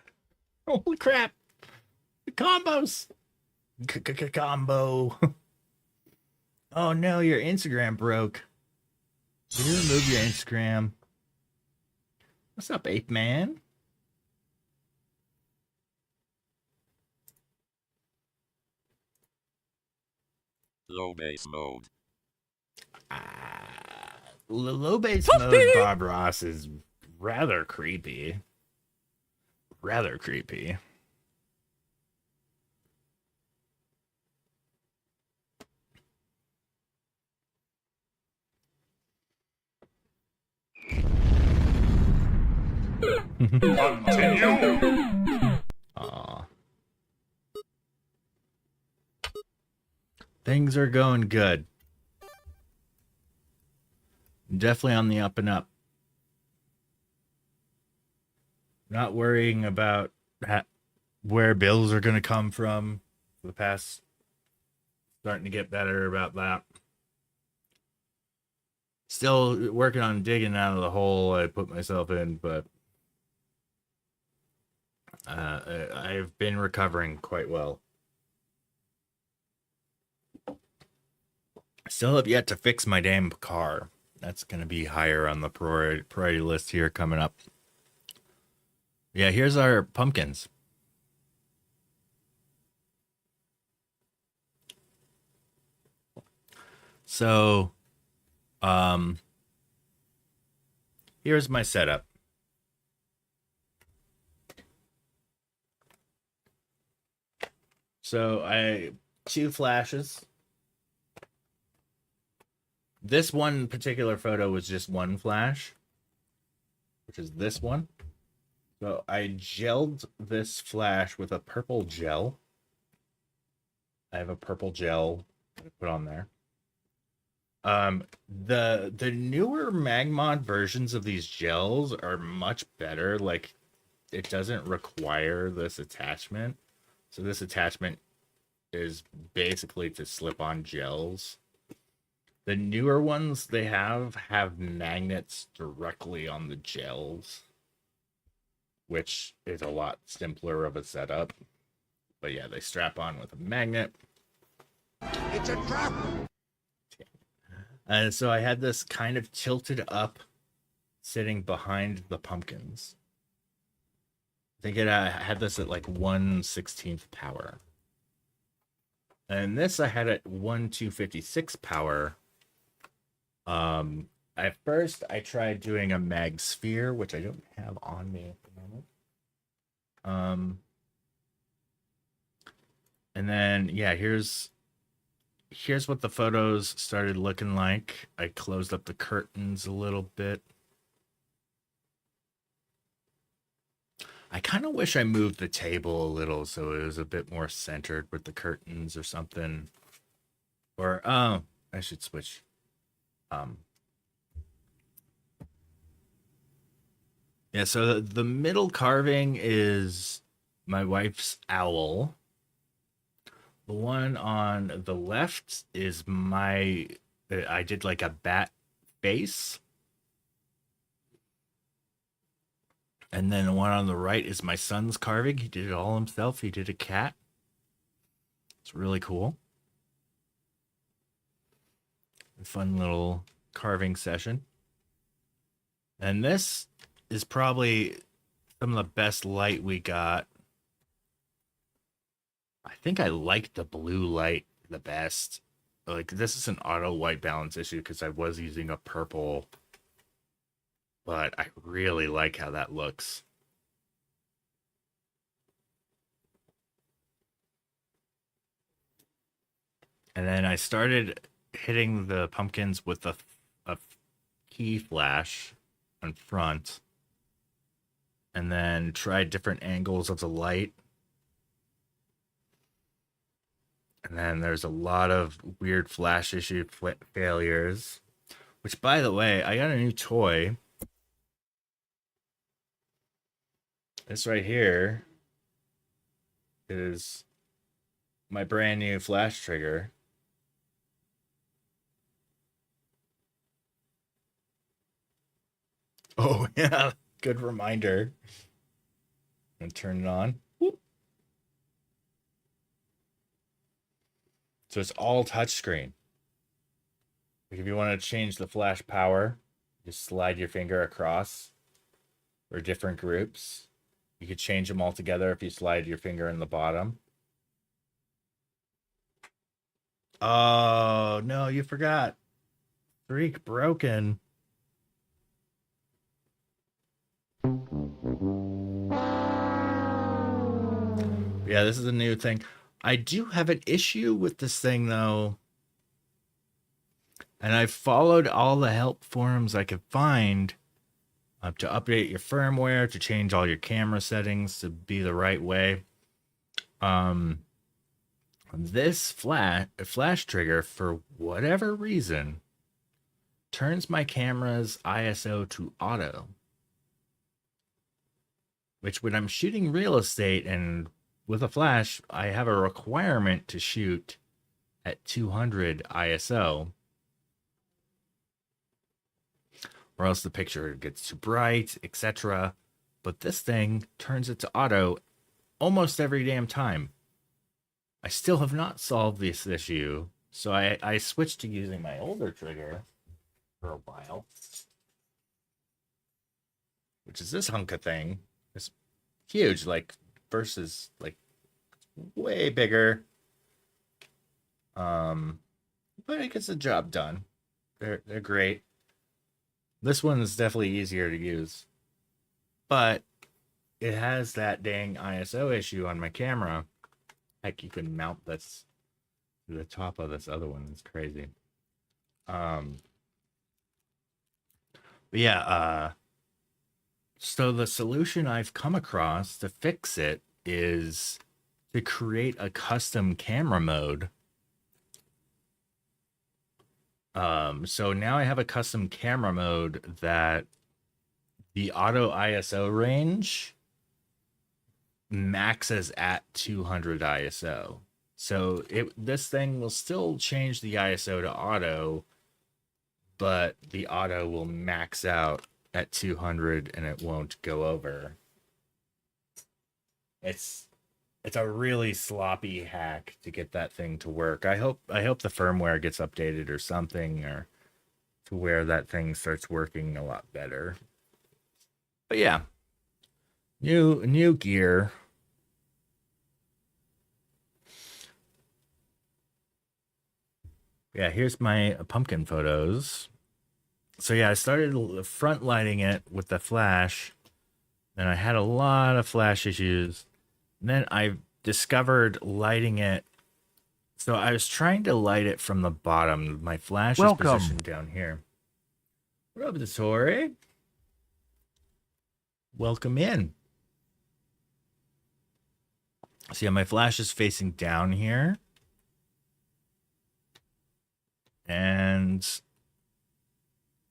Holy crap! The combos! Combo. Oh no, your Instagram broke. Did you remove your Instagram? What's up, Ape Man? Low base mode. Low base mode Bob Ross is rather creepy. Rather creepy. Continue. Aw. Things are going good. Definitely on the up and up. Not worrying about where bills are going to come from. The past starting to get better about that. Still working on digging out of the hole I put myself in, but I've been recovering quite well. Still have yet to fix my damn car. That's going to be higher on the priority list here coming up. Yeah, here's our pumpkins. So, here's my setup. So I 2 flashes. This one particular photo was just 1 flash, which is this one. So I gelled this flash with a purple gel. I have a purple gel to put on there. The newer Magmod versions of these gels are much better. Like, it doesn't require this attachment. So this attachment is basically to slip on gels. The newer ones they have magnets directly on the gels, which is a lot simpler of a setup. But yeah, they strap on with a magnet. It's a trap. And so I had this kind of tilted up, sitting behind the pumpkins. I think it had this at like 1/16 power. And this I had at 1/256 power. At first I tried doing a mag sphere, which I don't have on me at the moment. And then yeah, here's what the photos started looking like. I closed up the curtains a little bit. I kind of wish I moved the table a little so it was a bit more centered with the curtains or something. Or I should switch. Yeah, so the middle carving is my wife's owl. The one on the left is my I did like a bat face. And then the one on the right is my son's carving. He did it all himself. He did a cat. It's really cool. A fun little carving session. And this is probably some of the best light we got. I think I like the blue light the best. Like, this is an auto white balance issue because I was using a purple, but I really like how that looks. And then I started hitting the pumpkins with a key flash in front, and then tried different angles of the light. And then there's a lot of weird flash issue failures, which, by the way, I got a new toy. This right here is my brand new flash trigger. Oh, yeah. Good reminder. And turn it on. Whoop. So it's all touchscreen. Like, if you want to change the flash power, just slide your finger across for different groups. You could change them all together if you slide your finger in the bottom. Oh, no, you forgot. Freak broken. Yeah, this is a new thing. I do have an issue with this thing, though. And I've followed all the help forums I could find to update your firmware, to change all your camera settings to be the right way. This flash trigger, for whatever reason, turns my camera's ISO to auto. Which, when I'm shooting real estate and with a flash, I have a requirement to shoot at 200 ISO, or else the picture gets too bright, etc. But this thing turns it to auto almost every damn time. I still have not solved this issue, so I switched to using my older trigger for a while, which is this hunk of thing. It's huge, like, versus, like, way bigger. But it gets the job done. They're great. This one is definitely easier to use, but it has that dang ISO issue on my camera. Heck, you can mount this to the top of this other one. It's crazy. But yeah, so the solution I've come across to fix it is to create a custom camera mode. So now I have a custom camera mode that the auto ISO range maxes at 200 ISO. So this thing will still change the ISO to auto, but the auto will max out at 200 and it won't go over. It's a really sloppy hack to get that thing to work. I hope the firmware gets updated or something, or to where that thing starts working a lot better. But yeah, new gear. Yeah, here's my pumpkin photos. So yeah, I started front lighting it with the flash, and I had a lot of flash issues. And then I discovered lighting it. So I was trying to light it from the bottom. My flash is positioned down here. What up, Tori? Welcome in. So yeah, my flash is facing down here. and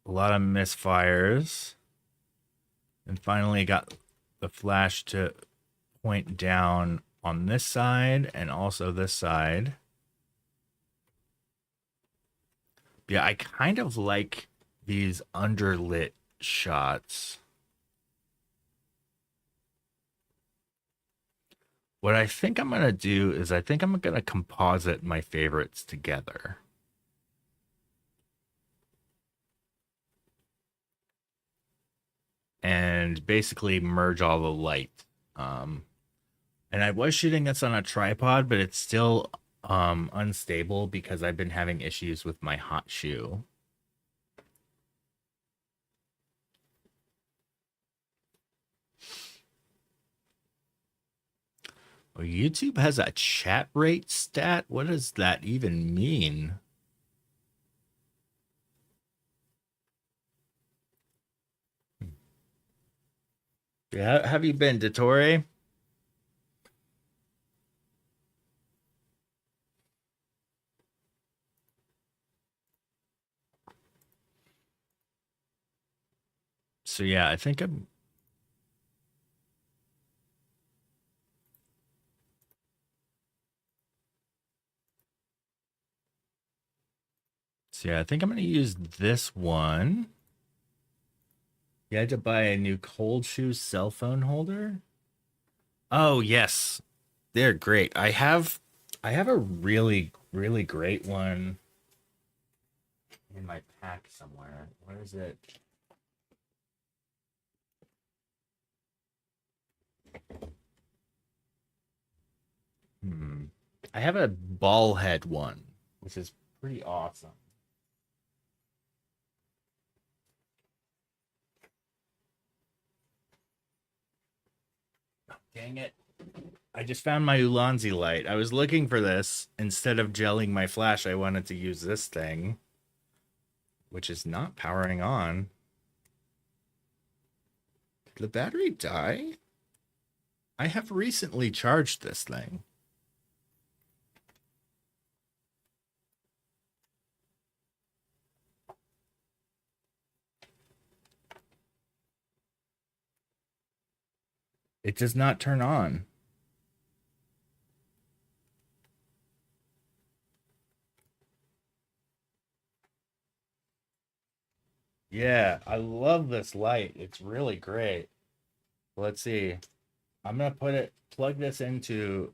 a lot of misfires. And finally got the flash to point down on this side and also this side. Yeah, I kind of like these underlit shots. What I think I'm going to do is I think I'm going to composite my favorites together. And basically merge all the light. And I was shooting this on a tripod, but it's still unstable because I've been having issues with my hot shoe. Oh, YouTube has a chat rate stat? What does that even mean? Yeah, have you been, Dottore? So yeah, I think I'm... So yeah, I think I'm going to use this one. You had to buy a new cold shoe cell phone holder? Oh, yes. They're great. I have a really, really great one in my pack somewhere. Where is it? I have a ball head one, which is pretty awesome. Dang it. I just found my Ulanzi light. I was looking for this. Instead of gelling my flash, I wanted to use this thing, which is not powering on. Did the battery die? I have recently charged this thing. It does not turn on. Yeah, I love this light. It's really great. Let's see. I'm going to plug this into...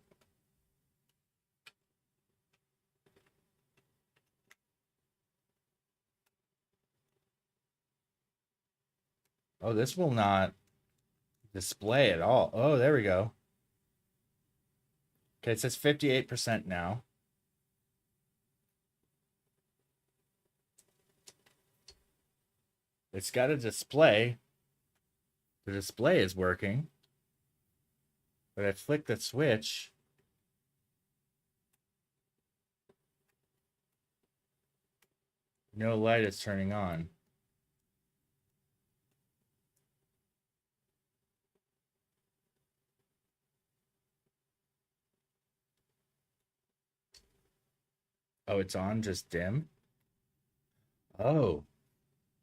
Oh, this will not display at all. Oh, there we go. Okay, it says 58% now. It's got a display. The display is working. But I flick the switch. No light is turning on. Oh, it's on, just dim? Oh,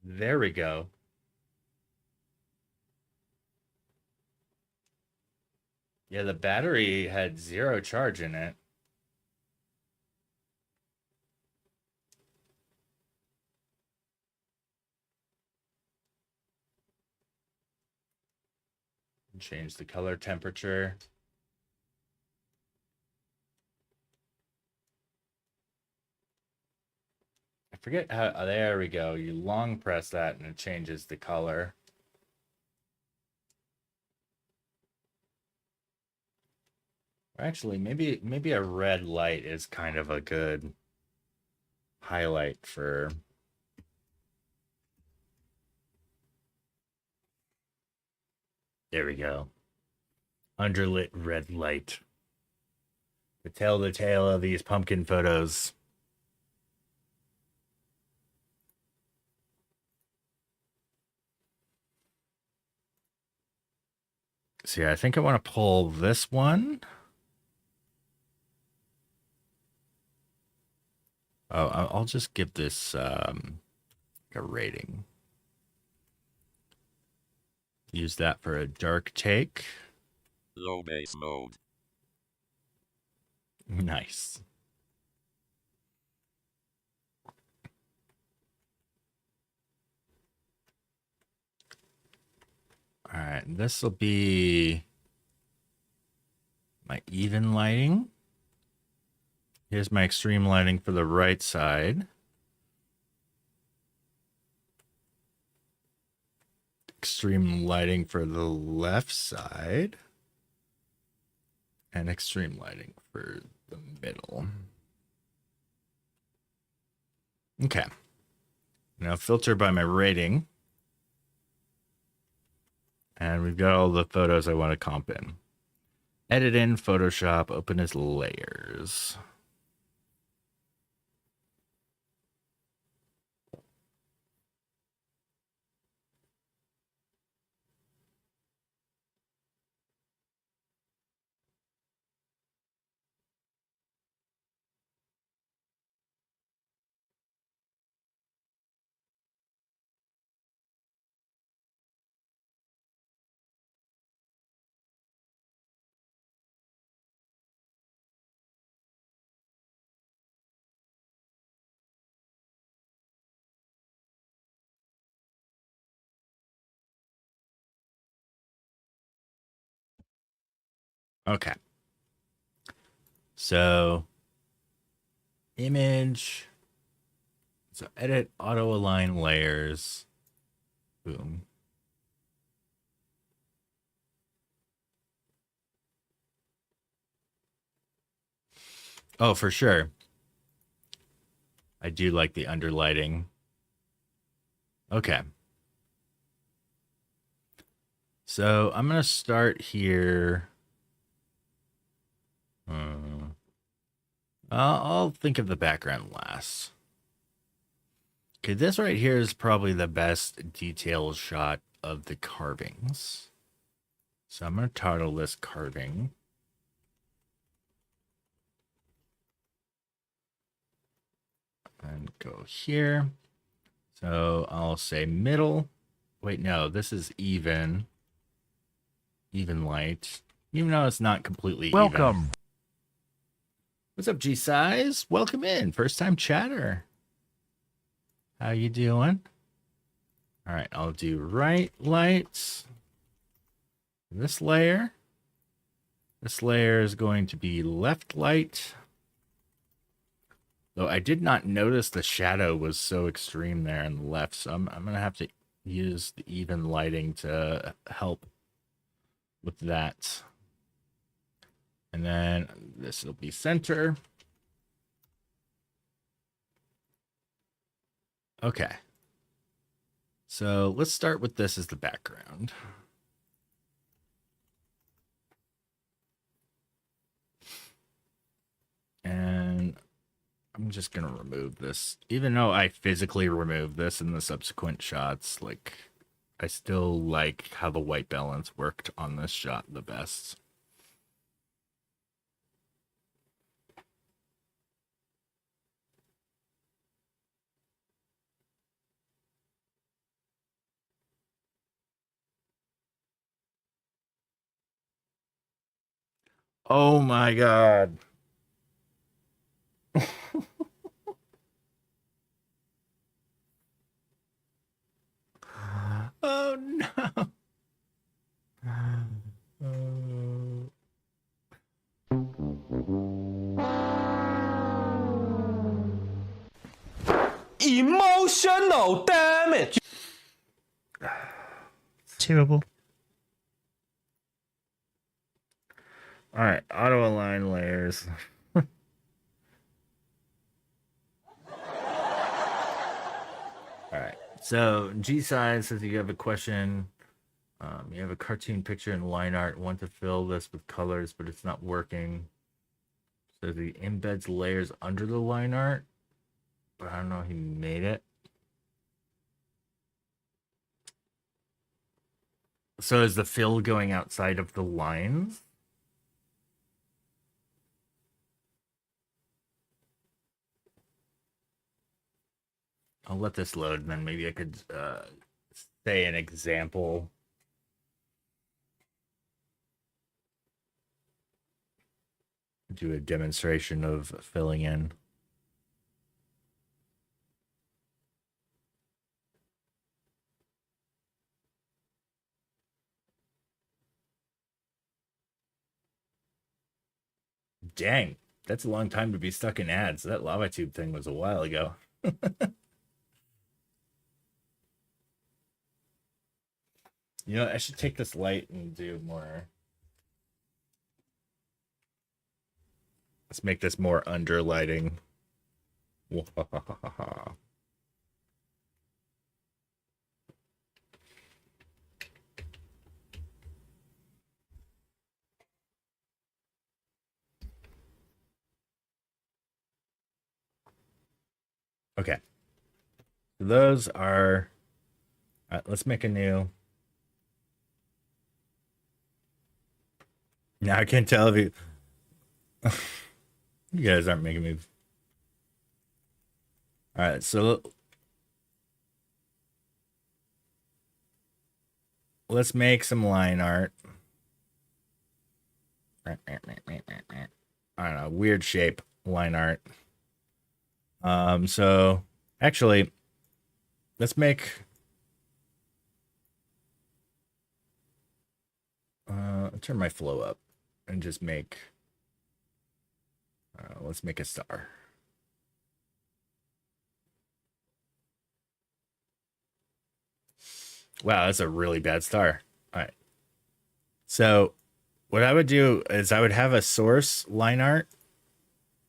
there we go. Yeah, the battery had 0 charge in it. Change the color temperature. I forget how, there we go. You long press that and it changes the color. Actually, maybe a red light is kind of a good highlight for... There we go. Underlit red light. To tell the tale of these pumpkin photos. So yeah, I think I want to pull this one. Oh, I'll just give this a rating. Use that for a dark take. Low base mode. Nice. All right, this will be my even lighting. Here's my extreme lighting for the right side. Extreme lighting for the left side. And extreme lighting for the middle. Okay. Now filter by my rating. And we've got all the photos I want to comp in. Edit in Photoshop, open as layers. Okay. So, image. So, edit, auto align layers. Boom. Oh, for sure. I do like the underlighting. Okay. So, I'm going to start here. I'll think of the background last. Okay, this right here is probably the best detailed shot of the carvings. So I'm going to title this carving. And go here. So I'll say middle. Wait, no, this is even. Even light. Even though it's not completely Welcome. even. What's up, G-Size? Welcome in. First time chatter. How you doing? All right, I'll do right lights. This layer. This layer is going to be left light. Though I did not notice the shadow was so extreme there on the left, so I'm going to have to use the even lighting to help with that. And then this will be center. Okay. So let's start with this as the background. And I'm just going to remove this. Even though I physically removed this in the subsequent shots, like, I still like how the white balance worked on this shot the best. Oh my god. Oh no. Emotional damage. Terrible. All right, auto align layers. All right. So G-Size says you have a question. You have a cartoon picture in line art. Want to fill this with colors, but it's not working. So he embeds layers under the line art, but I don't know. He made it. So is the fill going outside of the lines? I'll let this load, and then maybe I could say an example. Do a demonstration of filling in. Dang, that's a long time to be stuck in ads. That lava tube thing was a while ago. You know, I should take this light and do more. Let's make this more under lighting. Okay. So those are. Let's make a new. Now I can't tell if you. You guys aren't making me. All right, so let's make some line art. I don't know, weird shape line art. So actually, let's make. Turn my flow up and just make. Let's make a star. Wow, that's a really bad star. All right. So what I would do is I would have a source line art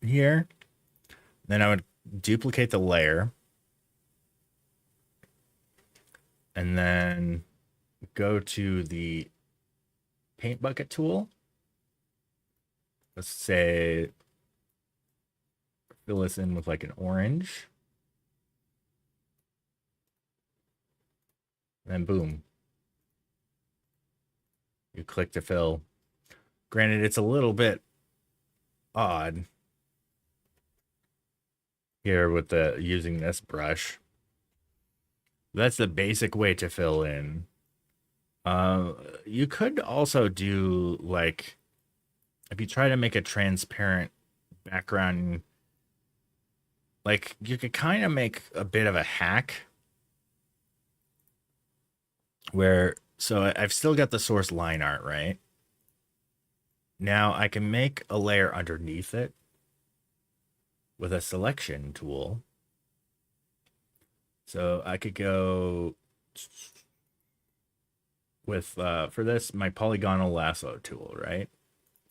here. Then I would duplicate the layer. And then go to the paint bucket tool. Let's say fill this in with like an orange. Then boom. You click to fill. Granted, it's a little bit odd here with the using this brush. That's the basic way to fill in. You could also do like if you try to make a transparent background, like you could kind of make a bit of a hack where, so I've still got the source line art, right? Now I can make a layer underneath it with a selection tool. So I could go with, for this, my polygonal lasso tool, right?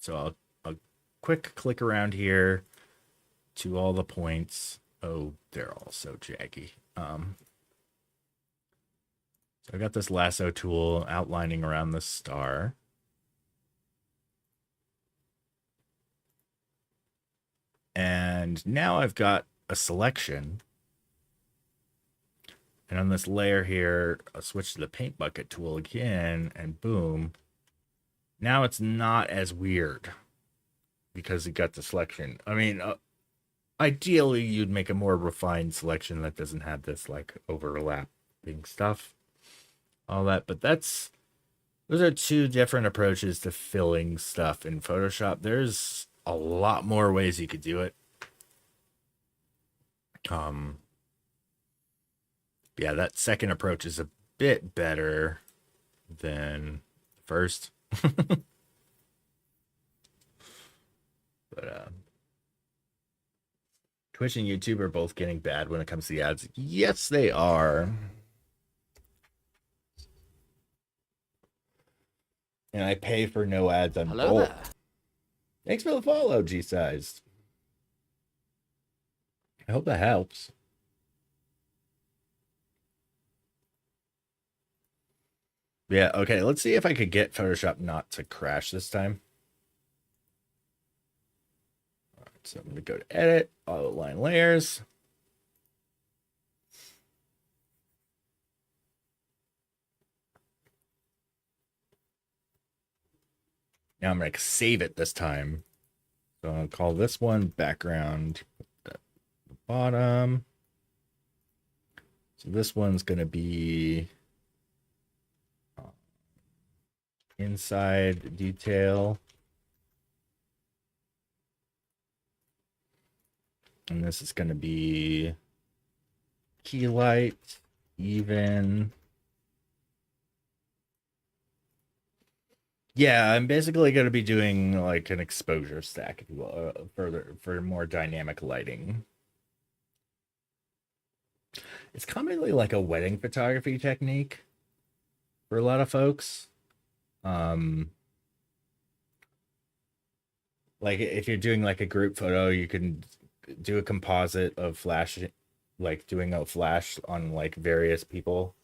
So I'll quick click around here to all the points. Oh, they're all so jaggy. So I got this lasso tool outlining around the star. And now I've got a selection. And on this layer here, I'll switch to the paint bucket tool again, and boom. Now it's not as weird because you got the selection. I mean, ideally you'd make a more refined selection that doesn't have this like overlapping stuff, all that. But those are two different approaches to filling stuff in Photoshop. There's a lot more ways you could do it. Yeah, that second approach is a bit better than the first. But Twitch and YouTube are both getting bad when it comes to the ads. Yes, they are. And I pay for no ads on both. There. Thanks for the follow, G-Sized. I hope that helps. Yeah, okay, let's see if I could get Photoshop not to crash this time. All right, so I'm going to go to Edit, Outline Layers. Now I'm going to save it this time. So I'll call this one background at the bottom. So this one's going to be inside detail. And this is going to be key light, even. Yeah, I'm basically going to be doing like an exposure stack, if you will, for more dynamic lighting. It's commonly like a wedding photography technique for a lot of folks. Like if you're doing like a group photo, you can do a composite of flash, like doing a flash on like various people.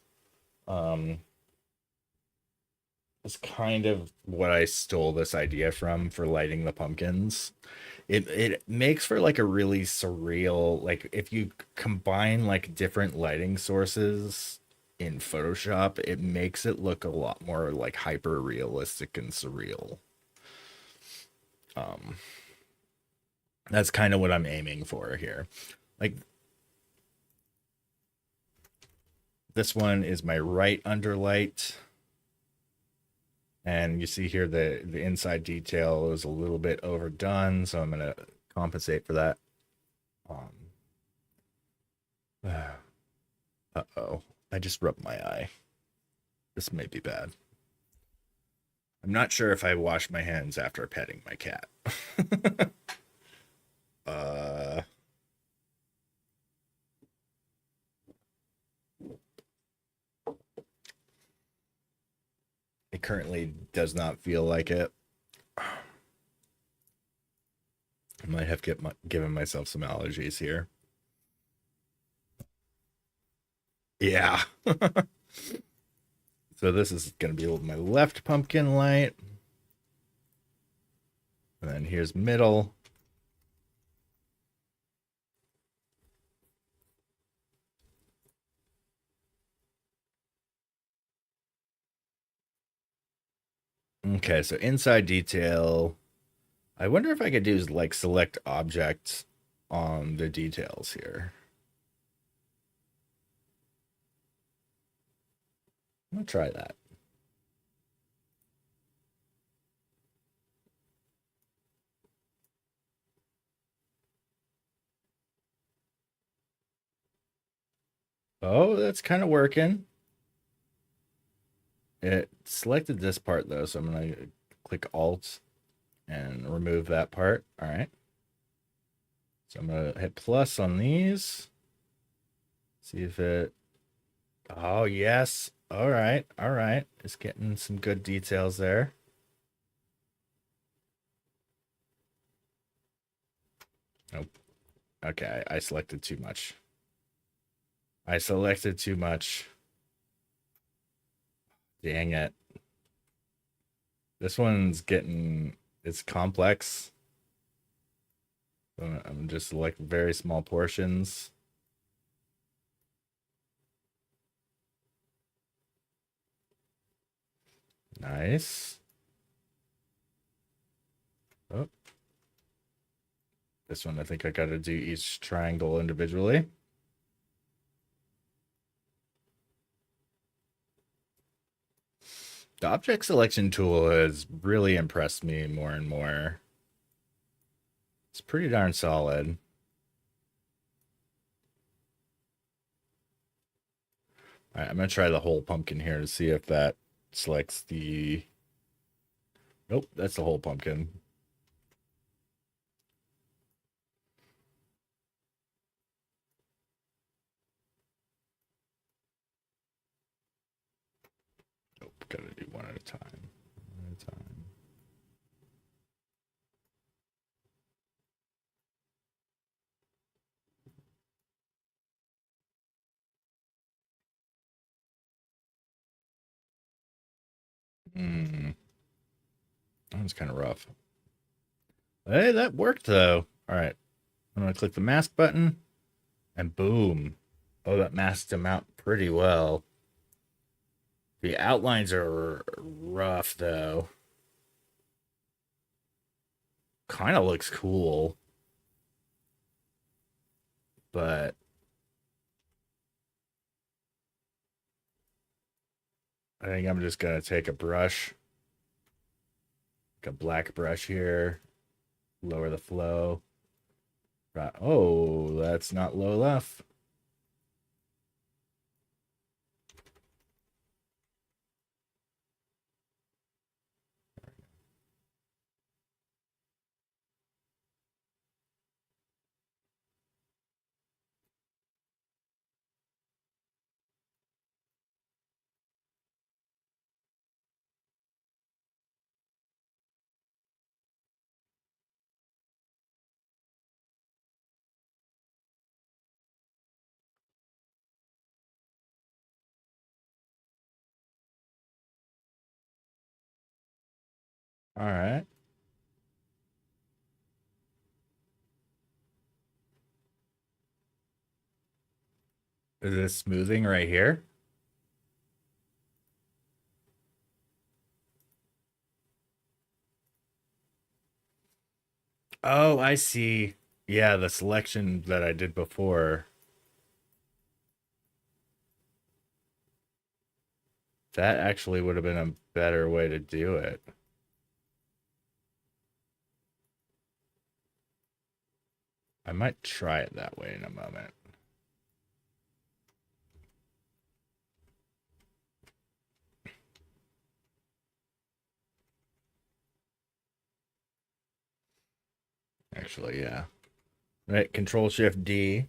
It's kind of what I stole this idea from for lighting the pumpkins. It makes for like a really surreal, like if you combine like different lighting sources in Photoshop, it makes it look a lot more like hyper realistic and surreal. That's kind of what I'm aiming for here. Like this one is my right underlight. And you see here the inside detail is a little bit overdone, so I'm gonna compensate for that. Uh-oh, I just rubbed my eye. This may be bad. I'm not sure if I wash my hands after petting my cat. It currently does not feel like it. I might have given myself some allergies here. Yeah. So this is going to be my left pumpkin light. And then here's middle. Okay, so inside detail. I wonder if I could do like select object on the details here. I'm gonna try that. Oh, that's kind of working. It selected this part though, so I'm gonna click Alt and remove that part. All right. So I'm gonna hit plus on these. See if it. Oh yes. All right. All right. It's getting some good details there. Nope. Okay, I selected too much. I selected too much. Dang it. This one's getting, it's complex. So I'm just like very small portions. Nice. Oh. This one, I think I got to do each triangle individually. The object selection tool has really impressed me more and more. It's pretty darn solid. All right, I'm going to try the whole pumpkin here to see if that selects the... Nope, that's the whole pumpkin. Nope, gotta do one at a time. One at a time. That one's kind of rough. Hey, that worked though. All right. I'm going to click the mask button and boom. Oh, that masked him out pretty well. The outlines are rough though. Kind of looks cool. But I think I'm just gonna take a brush, like a black brush here, lower the flow. Right. Oh, that's not low enough. All right. Is this smoothing right here? Oh, I see. Yeah, the selection that I did before. That actually would have been a better way to do it. I might try it that way in a moment. Actually, yeah. Right, Control Shift D.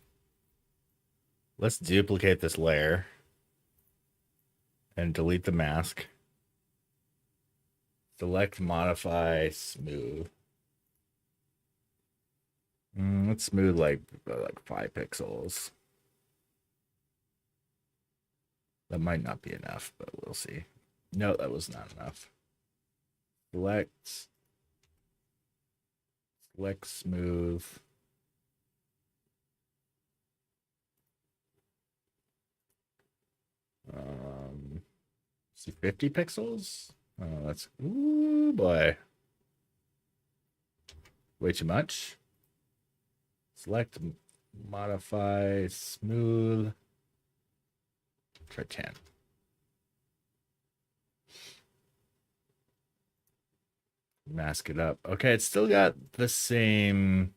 Let's duplicate this layer and delete the mask. Select Modify Smooth. Let's smooth like 5 pixels. That might not be enough, but we'll see. No, that was not enough. Select smooth. See 50 pixels? Oh, that's ooh boy. Way too much. Select modify smooth. Try 10. Mask it up. Okay, it's still got the same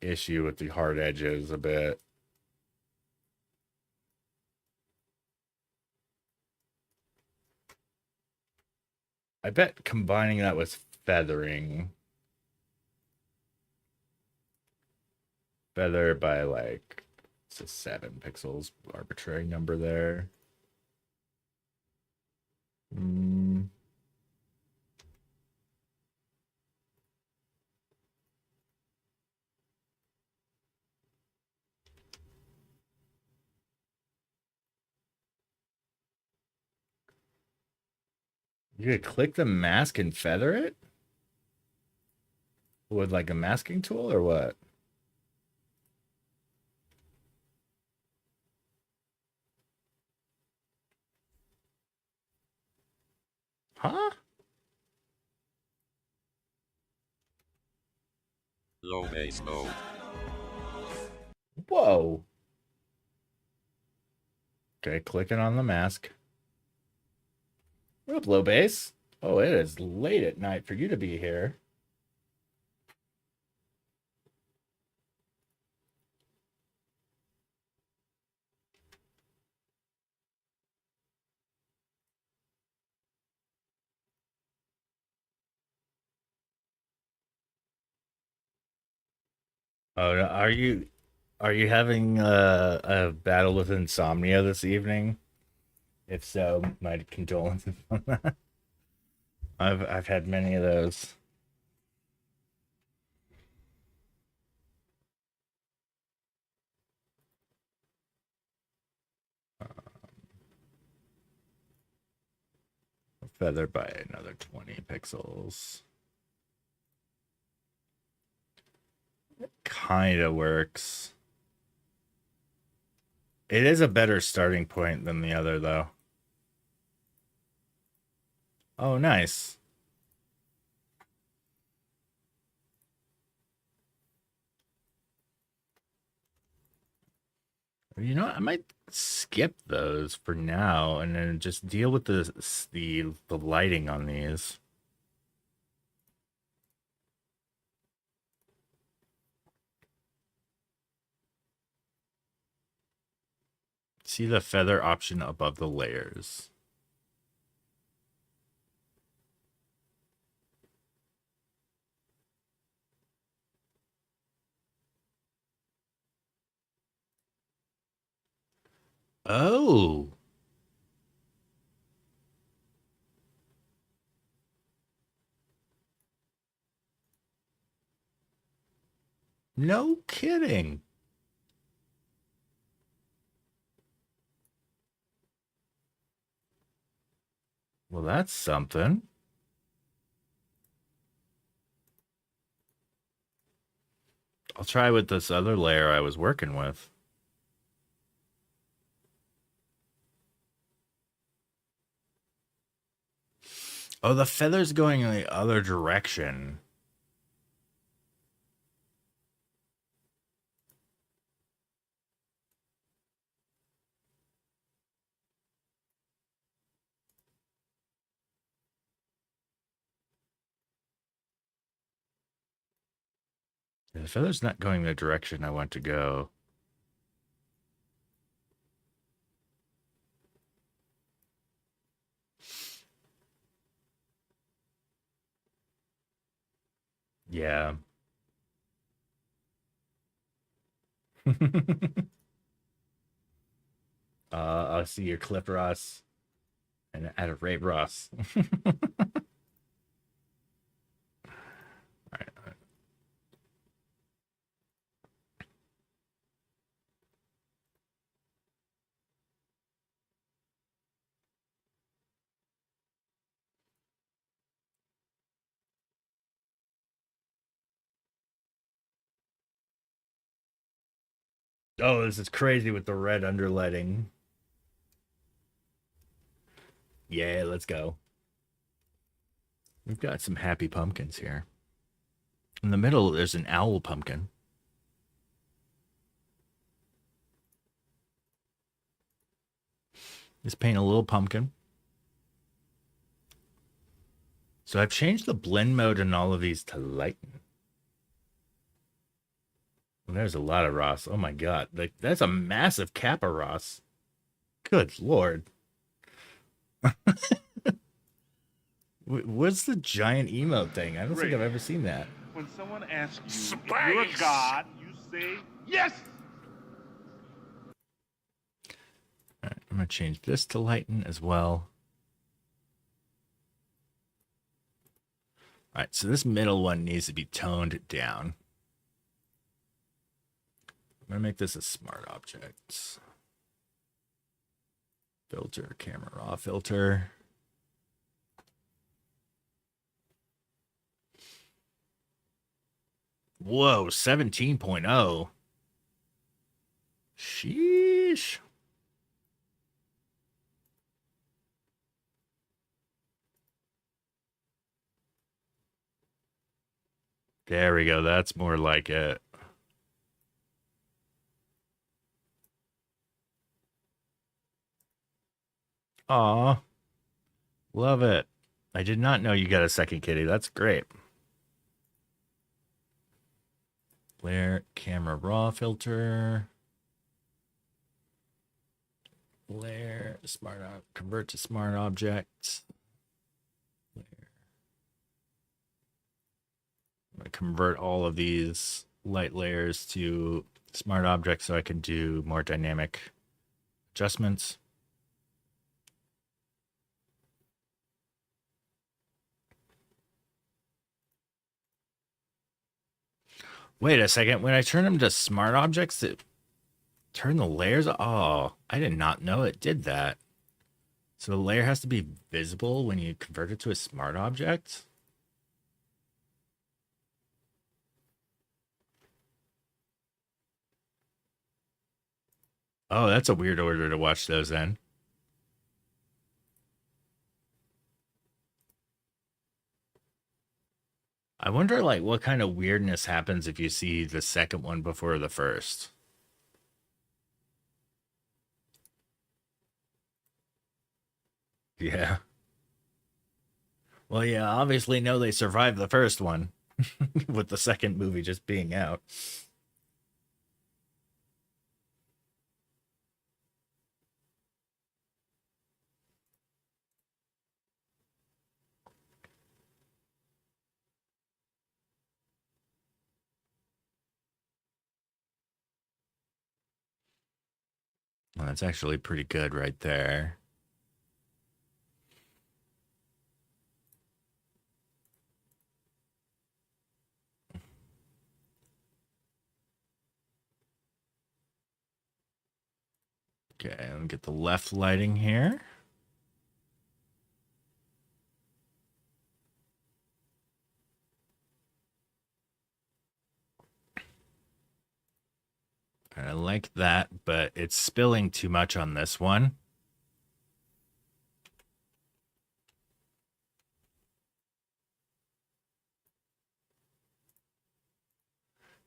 issue with the hard edges a bit. I bet combining that with feathering. Feather by like, it's a 7 pixels, arbitrary number there. You could click the mask and feather it? With like a masking tool or what? Huh? Low base mode. Whoa. Okay, clicking on the mask. What up, low base? Oh, it is late at night for you to be here. Oh, no, are you having a battle with insomnia this evening? If so, my condolences on that. I've had many of those. Feather by another 20 pixels. Kind of works. It is a better starting point than the other, though. Oh, nice. You know what? I might skip those for now and then just deal with the lighting on these. See the feather option above the layers. Oh. No kidding. Well, that's something. I'll try with this other layer I was working with. Oh, the feather's going in the other direction. The feather's not going the direction I want to go. Yeah. I see your clip, Ross. And add a rate, Ross. All right. Oh, this is crazy with the red underlighting. Yeah, let's go. We've got some happy pumpkins here. In the middle, there's an owl pumpkin. Just paint a little pumpkin. So I've changed the blend mode in all of these to lighten. Well, there's a lot of Ross. Oh my god. Like, that's a massive Kappa Ross. Good lord. What's the giant emote thing? I don't think I've ever seen that. When someone asks you if you're a god, you say yes. All right, I'm going to change this to lighten as well. All right, so this middle one needs to be toned down. I'm going to make this a smart object. Filter, camera raw filter. Whoa, 17.0. Sheesh. There we go. That's more like it. Aw. Love it. I did not know you got a second kitty. That's great. Layer camera raw filter. Layer smart convert to smart object. Layer. I'm going to convert all of these light layers to smart objects so I can do more dynamic adjustments. Wait a second. When I turn them to smart objects, it turn the layers. Oh, I did not know it did that. So the layer has to be visible when you convert it to a smart object. Oh, that's a weird order to watch those then. I wonder, like, what kind of weirdness happens if you see the second one before the first. Yeah. Well, yeah, obviously know they survived the first one with the second movie just being out. Well, that's actually pretty good right there. Okay, let me get the left lighting here. I like that, but it's spilling too much on this one.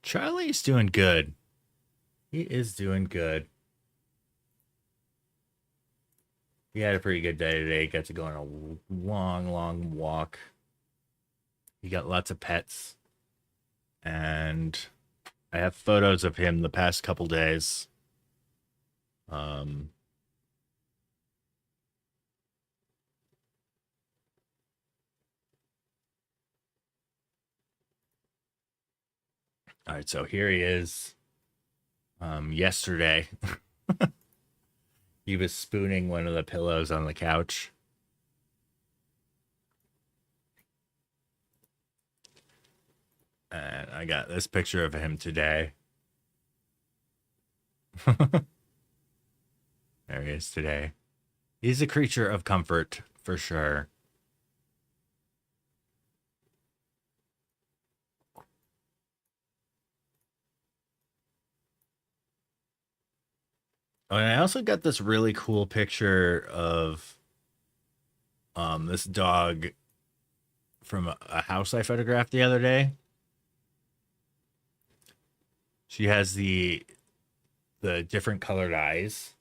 Charlie's doing good. He is doing good. He had a pretty good day today. Got to go on a long, long walk. He got lots of pets. And I have photos of him the past couple days. All right, so here he is. Yesterday, he was spooning one of the pillows on the couch. And I got this picture of him today. There he is today. He's a creature of comfort, for sure. Oh, and I also got this really cool picture of this dog from a house I photographed the other day. She has the different colored eyes.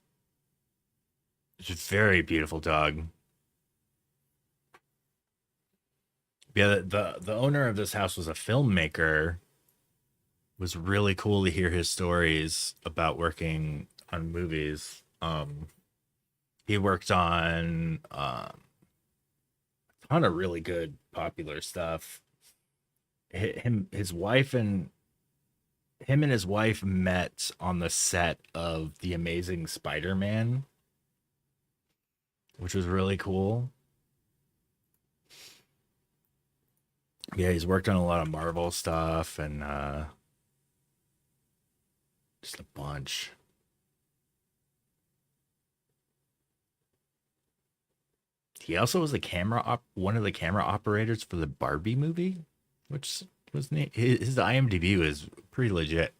It's a very beautiful dog. Yeah, the owner of this house was a filmmaker. It was really cool to hear his stories about working on movies. He worked on a ton of really good popular stuff. Him and his wife met on the set of The Amazing Spider-Man, which was really cool. Yeah, he's worked on a lot of Marvel stuff and just a bunch. He also was one of the camera operators for the Barbie movie, which was neat. His IMDb was pretty legit.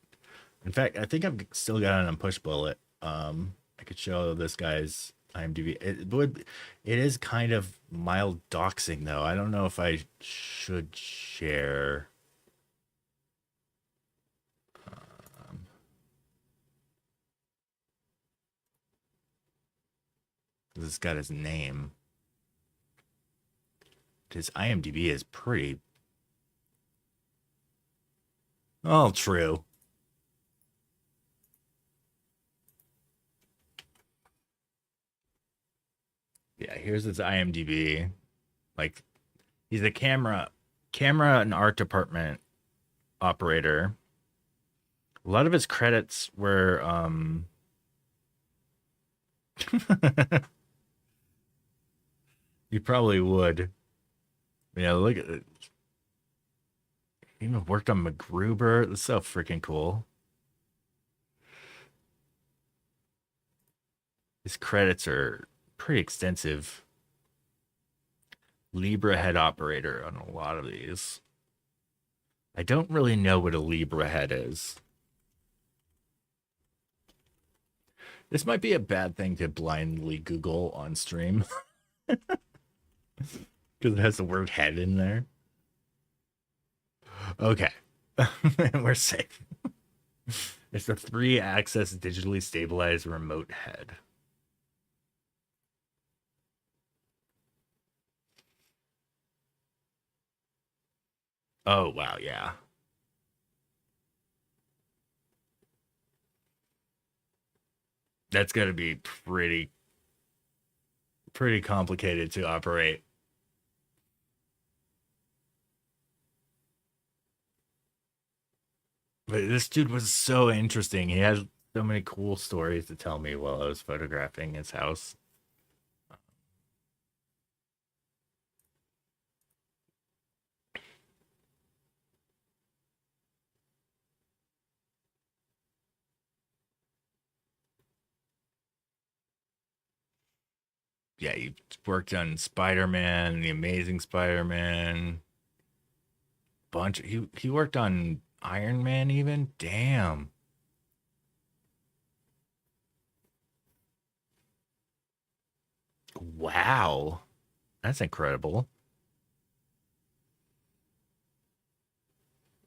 In fact, I think I've still got it on Pushbullet. I could show this guy's IMDb. It is kind of mild doxing though. I don't know if I should share. This has got his name. His IMDb is pretty. Oh, true. Yeah, here's his IMDb. Like, he's a camera and art department operator. A lot of his credits were you probably would. Yeah, look at it. He even worked on MacGruber. That's so freaking cool. His credits are pretty extensive. Libra head operator on a lot of these. I don't really know what a Libra head is. This might be a bad thing to blindly Google on stream. Because it has the word head in there. Okay. We're safe. It's a 3-axis digitally stabilized remote head. Oh wow, yeah. That's got to be pretty complicated to operate. But this dude was so interesting. He had so many cool stories to tell me while I was photographing his house. Yeah, he worked on Spider-Man, The Amazing Spider-Man, he worked on Iron Man even. Damn. Wow. That's incredible.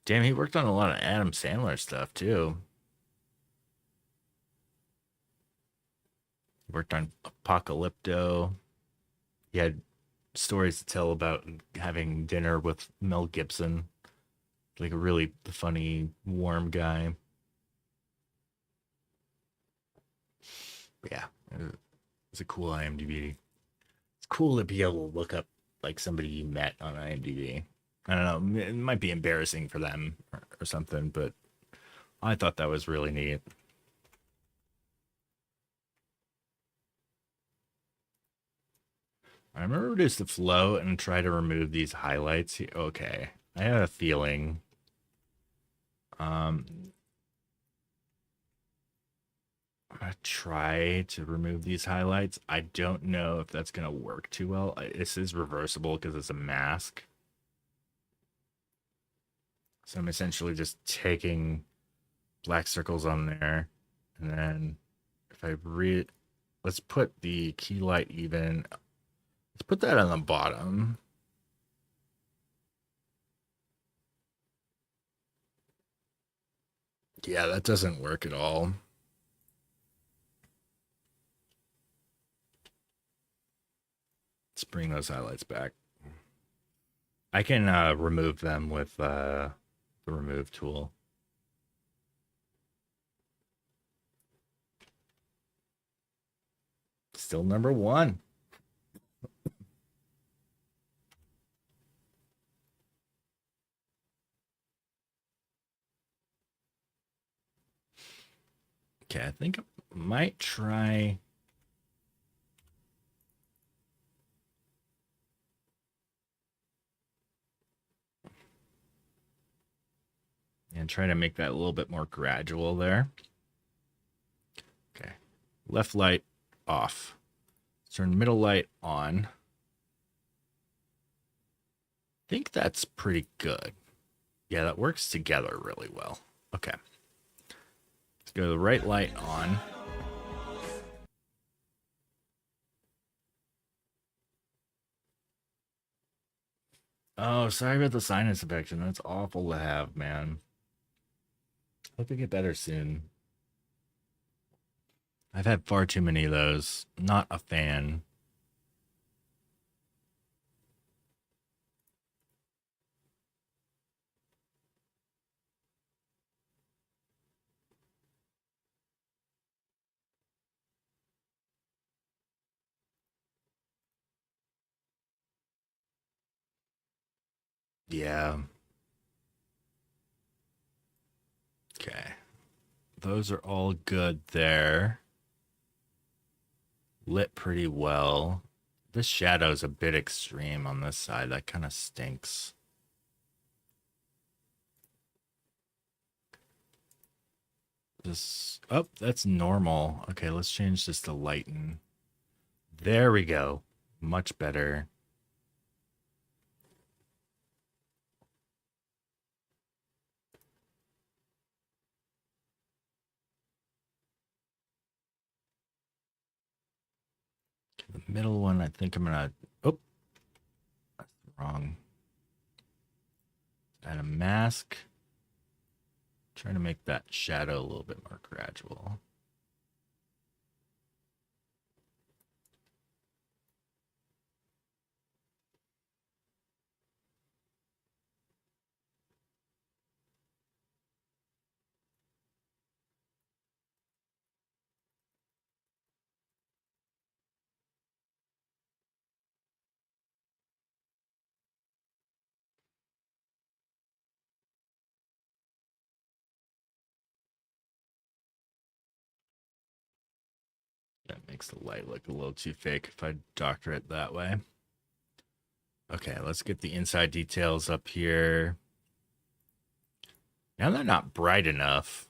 Damn, he worked on a lot of Adam Sandler stuff too. He worked on Apocalypto. He had stories to tell about having dinner with Mel Gibson, like a really funny, warm guy. But yeah, it's a cool IMDb. It's cool to be able to look up like somebody you met on IMDb. I don't know, it might be embarrassing for them or something, but I thought that was really neat. I'm gonna reduce the flow and try to remove these highlights. Okay, I have a feeling. I'm gonna try to remove these highlights. I don't know if that's gonna work too well. This is reversible because it's a mask. So I'm essentially just taking black circles on there, and then if I let's put the key light even. Let's put that on the bottom. Yeah, that doesn't work at all. Let's bring those highlights back. I can remove them with the remove tool. Still number one. Okay, I think I might try. And try to make that a little bit more gradual there. Okay. Left light off. Turn middle light on. I think that's pretty good. Yeah, that works together really well. Okay. Let's go to the right light on. Oh, sorry about the sinus infection. That's awful to have, man. Hope you get better soon. I've had far too many of those. Not a fan. Yeah. Okay. Those are all good there. Lit pretty well. This shadow's a bit extreme on this side. That kind of stinks. This, oh, that's normal. Okay, let's change this to lighten. There we go. Much better. The middle one, I think I'm gonna, oh, that's wrong. Add a mask. Trying to make that shadow a little bit more gradual. Makes the light look a little too fake if I doctor it that way. Okay, let's get the inside details up here. Now they're not bright enough.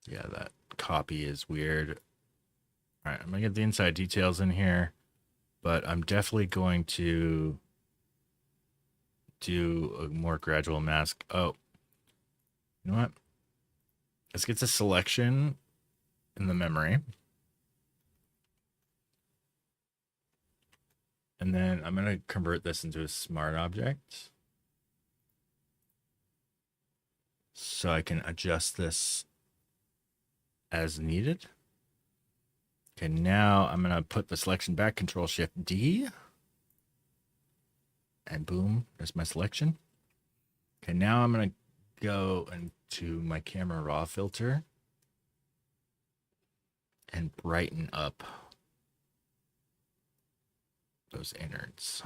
Yeah, that copy is weird. All right, I'm going to get the inside details in here, but I'm definitely going to do a more gradual mask. Oh, you know what? Let's get the selection in the memory. And then I'm going to convert this into a smart object, so I can adjust this as needed. Okay, now I'm going to put the selection back, Control Shift D. And boom, there's my selection. Okay, now I'm going to go into my camera raw filter and brighten up those innards.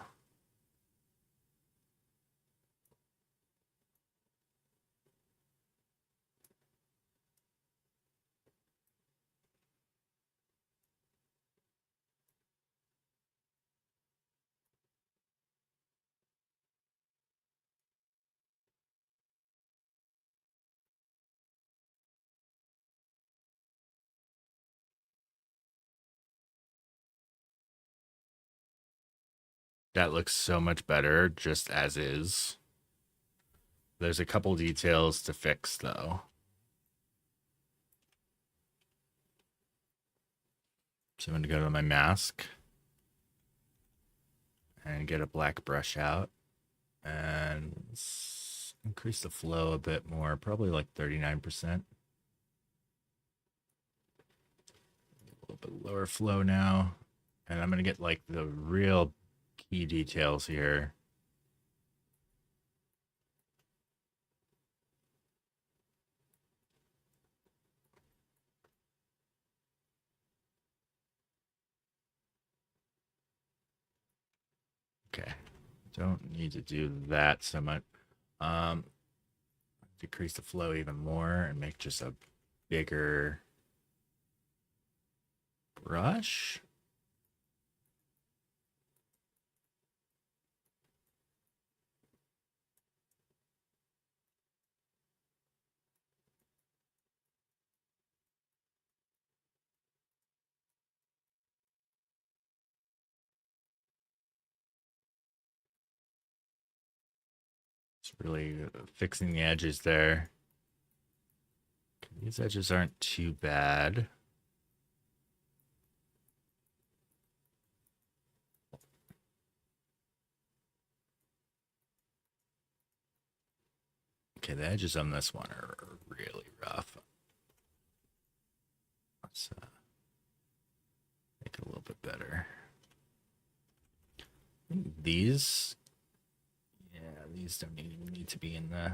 That looks so much better just as is. There's a couple details to fix though. So I'm going to go to my mask and get a black brush out and increase the flow a bit more, probably like 39%. A little bit lower flow now. And I'm going to get like the real key details here. Okay, don't need to do that so much. Decrease the flow even more and make just a bigger brush. It's really fixing the edges there. These edges aren't too bad. Okay, the edges on this one are really rough. Let's make it a little bit better. I think these, yeah, these don't even need to be in the.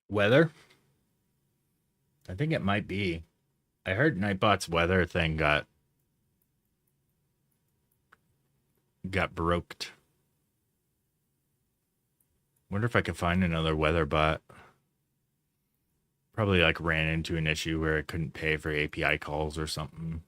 Weather? I think it might be. I heard Nightbot's weather thing got broked. Wonder if I could find another weather bot. Probably like ran into an issue where it couldn't pay for API calls or something.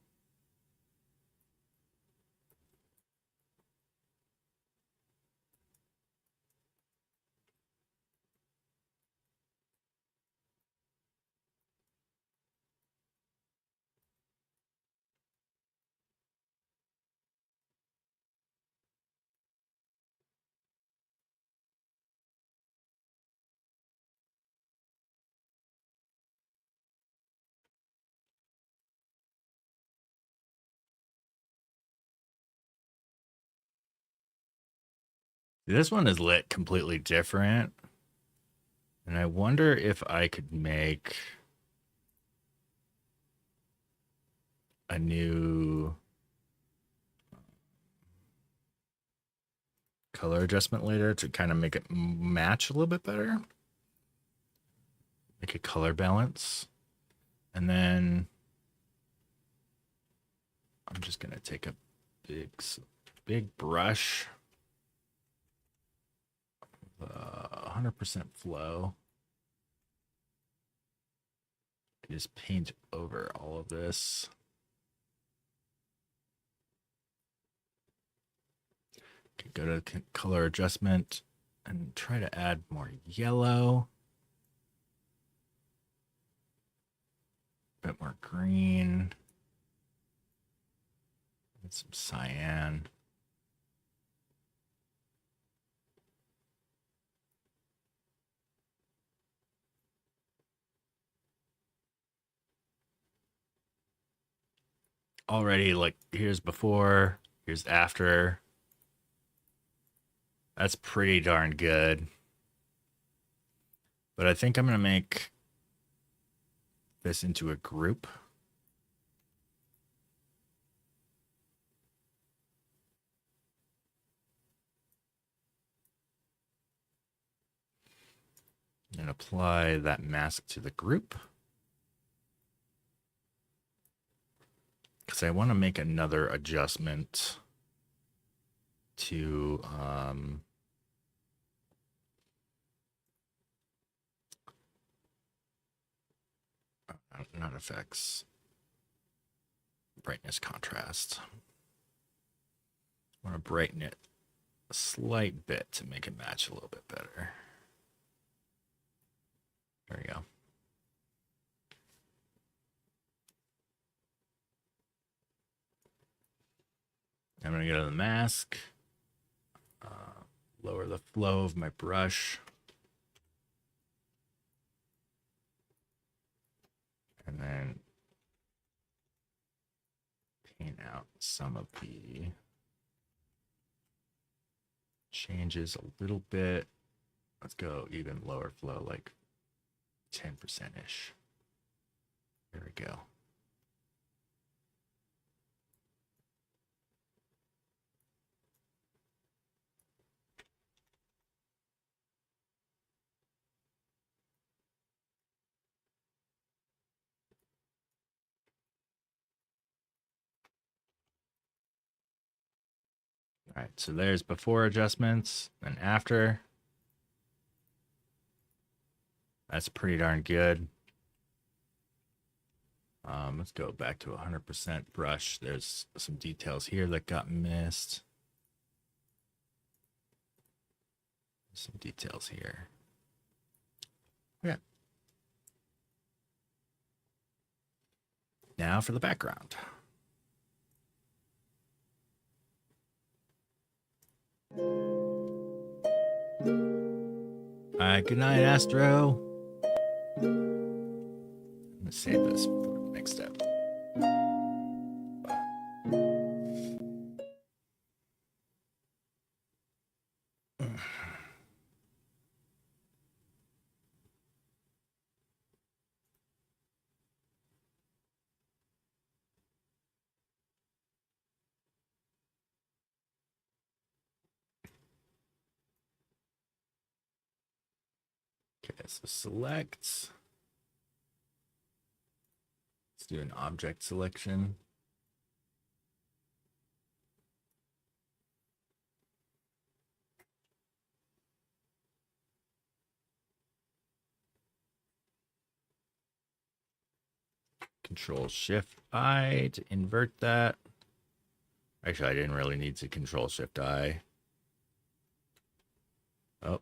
This one is lit completely different. And I wonder if I could make a new color adjustment later to kind of make it match a little bit better. Make a color balance. And then I'm just going to take a big brush. 100% flow. Just paint over all of this. Okay, go to color adjustment and try to add more yellow. A bit more green. And some cyan. Already, like, here's before, here's after. That's pretty darn good. But I think I'm going to make this into a group. And apply that mask to the group. Because I want to make another adjustment to not effects, brightness contrast. I want to brighten it a slight bit to make it match a little bit better. There we go. I'm going to go to the mask, lower the flow of my brush, and then paint out some of the changes a little bit. Let's go even lower flow, like 10%-ish. There we go. All right, so there's before adjustments and after. That's pretty darn good. Let's go back to 100% brush. There's some details here that got missed. Some details here. Yeah. Now for the background. Good night, Astro. Let's save this for the next step. Okay, so select. Let's do an object selection. Control-Shift-I to invert that. Actually, I didn't really need to Control-Shift-I. Oh.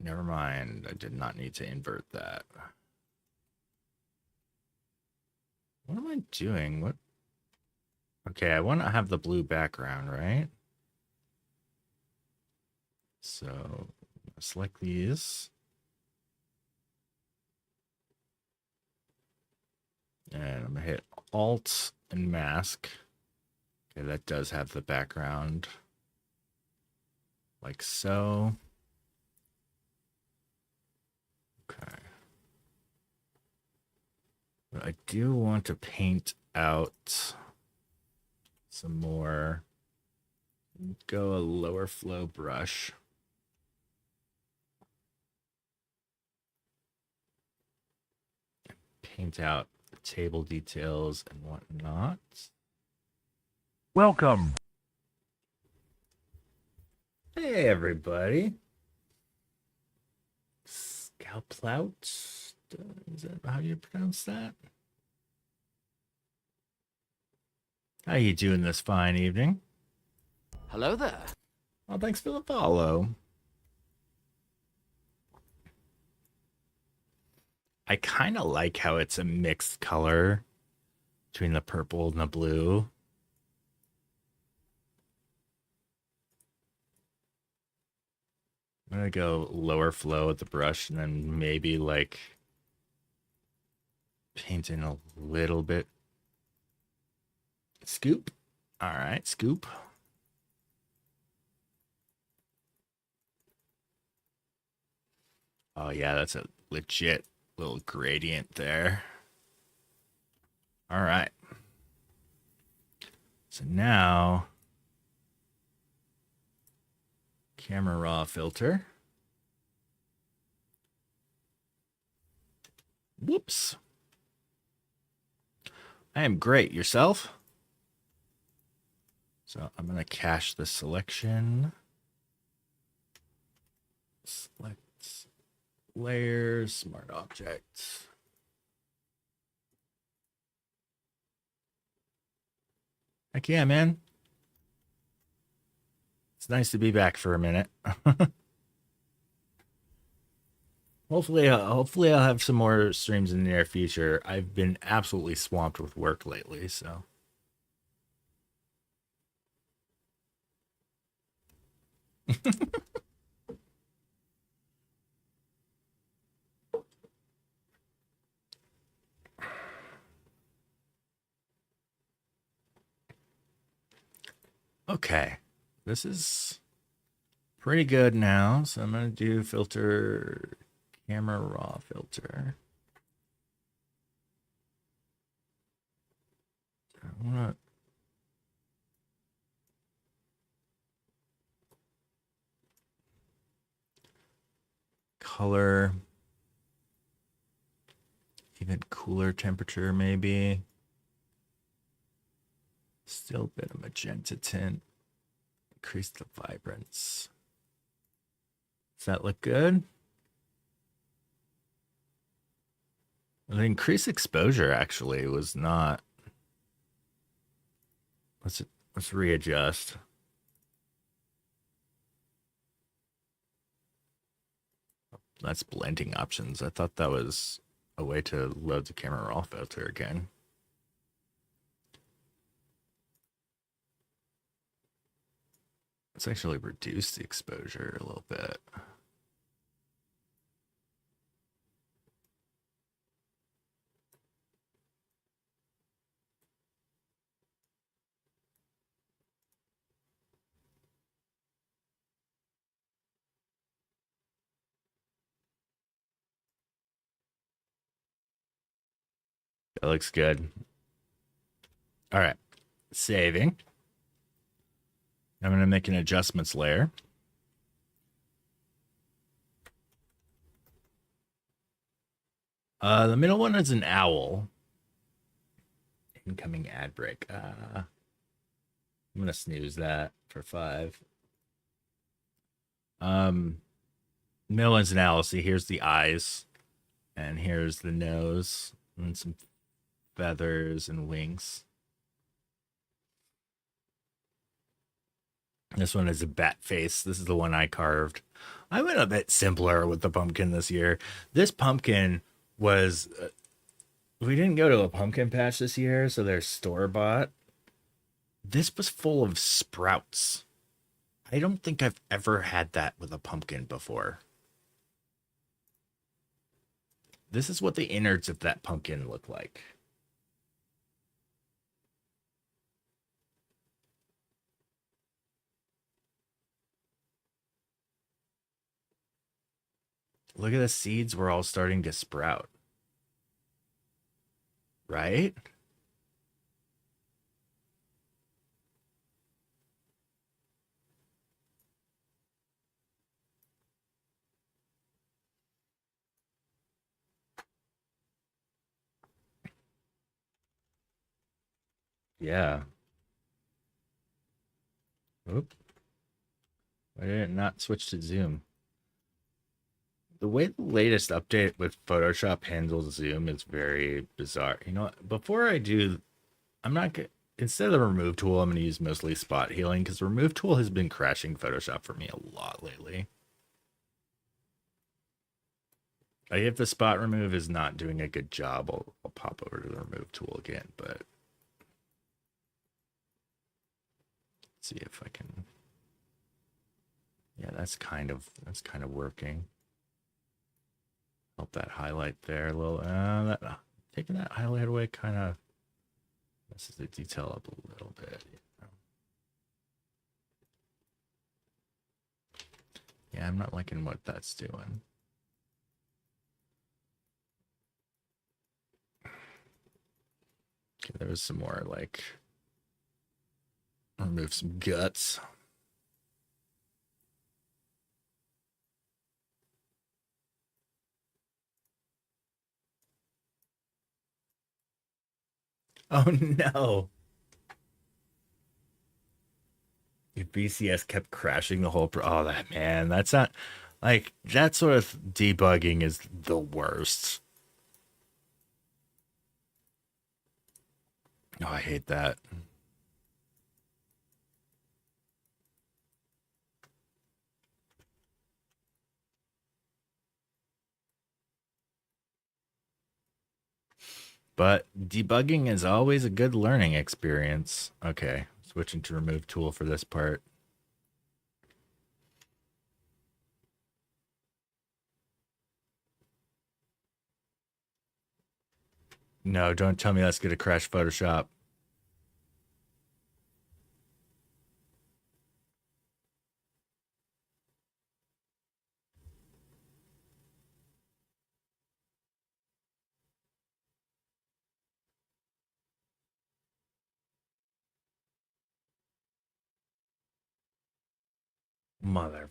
Never mind. I did not need to invert that. What am I doing? What? Okay, I want to have the blue background, right? So, select these. And I'm going to hit Alt and Mask. Okay, that does have the background. like so. Okay. But I do want to paint out some more. Go a lower flow brush. Paint out the table details and whatnot. Welcome. Hey, everybody. Scalplout? Is that how you pronounce that? How you doing this fine evening? Hello there. Well, thanks for the follow. I kind of like how it's a mixed color between the purple and the blue. I'm gonna go lower flow with the brush and then maybe like paint in a little bit. Scoop. All right, scoop. Oh yeah, that's a legit little gradient there. All right. So now, camera raw filter. Whoops. I am great. Yourself? So I'm going to cache the selection. Select layers, smart objects. Heck yeah, man. It's nice to be back for a minute. Hopefully I'll have some more streams in the near future. I've been absolutely swamped with work lately, so. Okay, this is pretty good now. So I'm going to do filter, camera raw filter. I want to color, even cooler temperature maybe. Still a bit of magenta tint. Increase the vibrance. Does that look good? The increased exposure actually was not. Let's readjust. That's blending options. I thought that was a way to load the camera raw filter again. Let's actually reduce the exposure a little bit. That looks good. All right, saving. I'm going to make an adjustments layer. The middle one is an owl. Incoming ad break. I'm going to snooze that for 5. Middle one's an owl. See, here's the eyes. And here's the nose. And some feathers and wings. This one is a bat face. This is the one I carved. I went a bit simpler with the pumpkin this year. This pumpkin was... we didn't go to a pumpkin patch this year, so they're store-bought. This was full of sprouts. I don't think I've ever had that with a pumpkin before. This is what the innards of that pumpkin look like. Look at the seeds were all starting to sprout. Right? Yeah. Oop. Why did it not switch to zoom? The way the latest update with Photoshop handles zoom is very bizarre. You know what? Before I do, I'm not going to, instead of the remove tool, I'm going to use mostly spot healing because the remove tool has been crashing Photoshop for me a lot lately. Like if the spot remove is not doing a good job, I'll pop over to the remove tool again, but let's see if I can. Yeah, that's kind of working. Help that highlight there a little. Taking that highlight away kind of messes the detail up a little bit. Yeah, I'm not liking what that's doing. Okay, there was some more like remove some guts. Oh no. If BCS kept crashing the whole oh that man, that's not like that sort of debugging is the worst. Oh, I hate that. But debugging is always a good learning experience. Okay, switching to remove tool for this part. No, don't tell me that's going to crash Photoshop. Mother.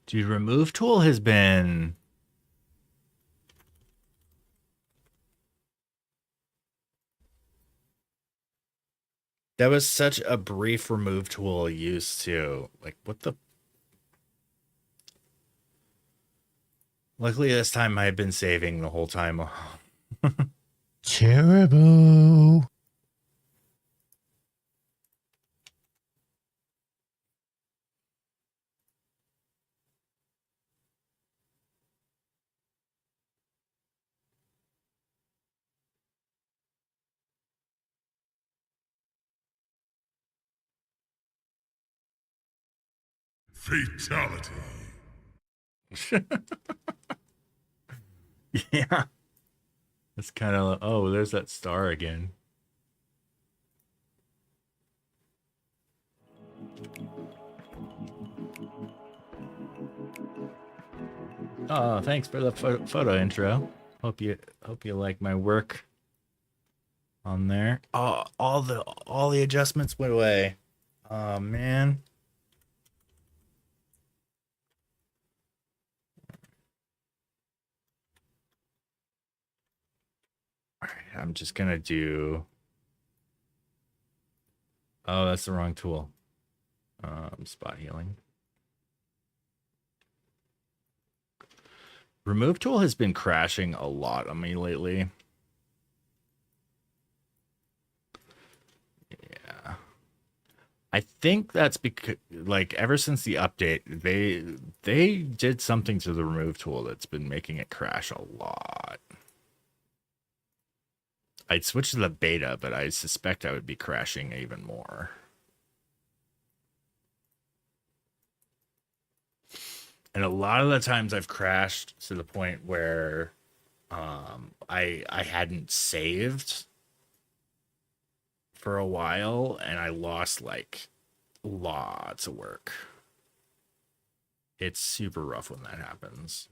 Dude, remove tool has been that was such a brief remove tool use too. Like what the luckily this time I had been saving the whole time. Terrible. Fatality. Yeah. It's kind of oh, there's that star again. Oh, thanks for the photo intro. Hope you like my work on there. Oh, all the adjustments went away. Oh man. All right, I'm just gonna do. Oh, that's the wrong tool. Spot healing. Remove tool has been crashing a lot on me lately. Yeah. I think that's because like ever since the update, they did something to the remove tool that's been making it crash a lot. I'd switch to the beta, but I suspect I would be crashing even more. And a lot of the times I've crashed to the point where I hadn't saved for a while and I lost like lots of work. It's super rough when that happens.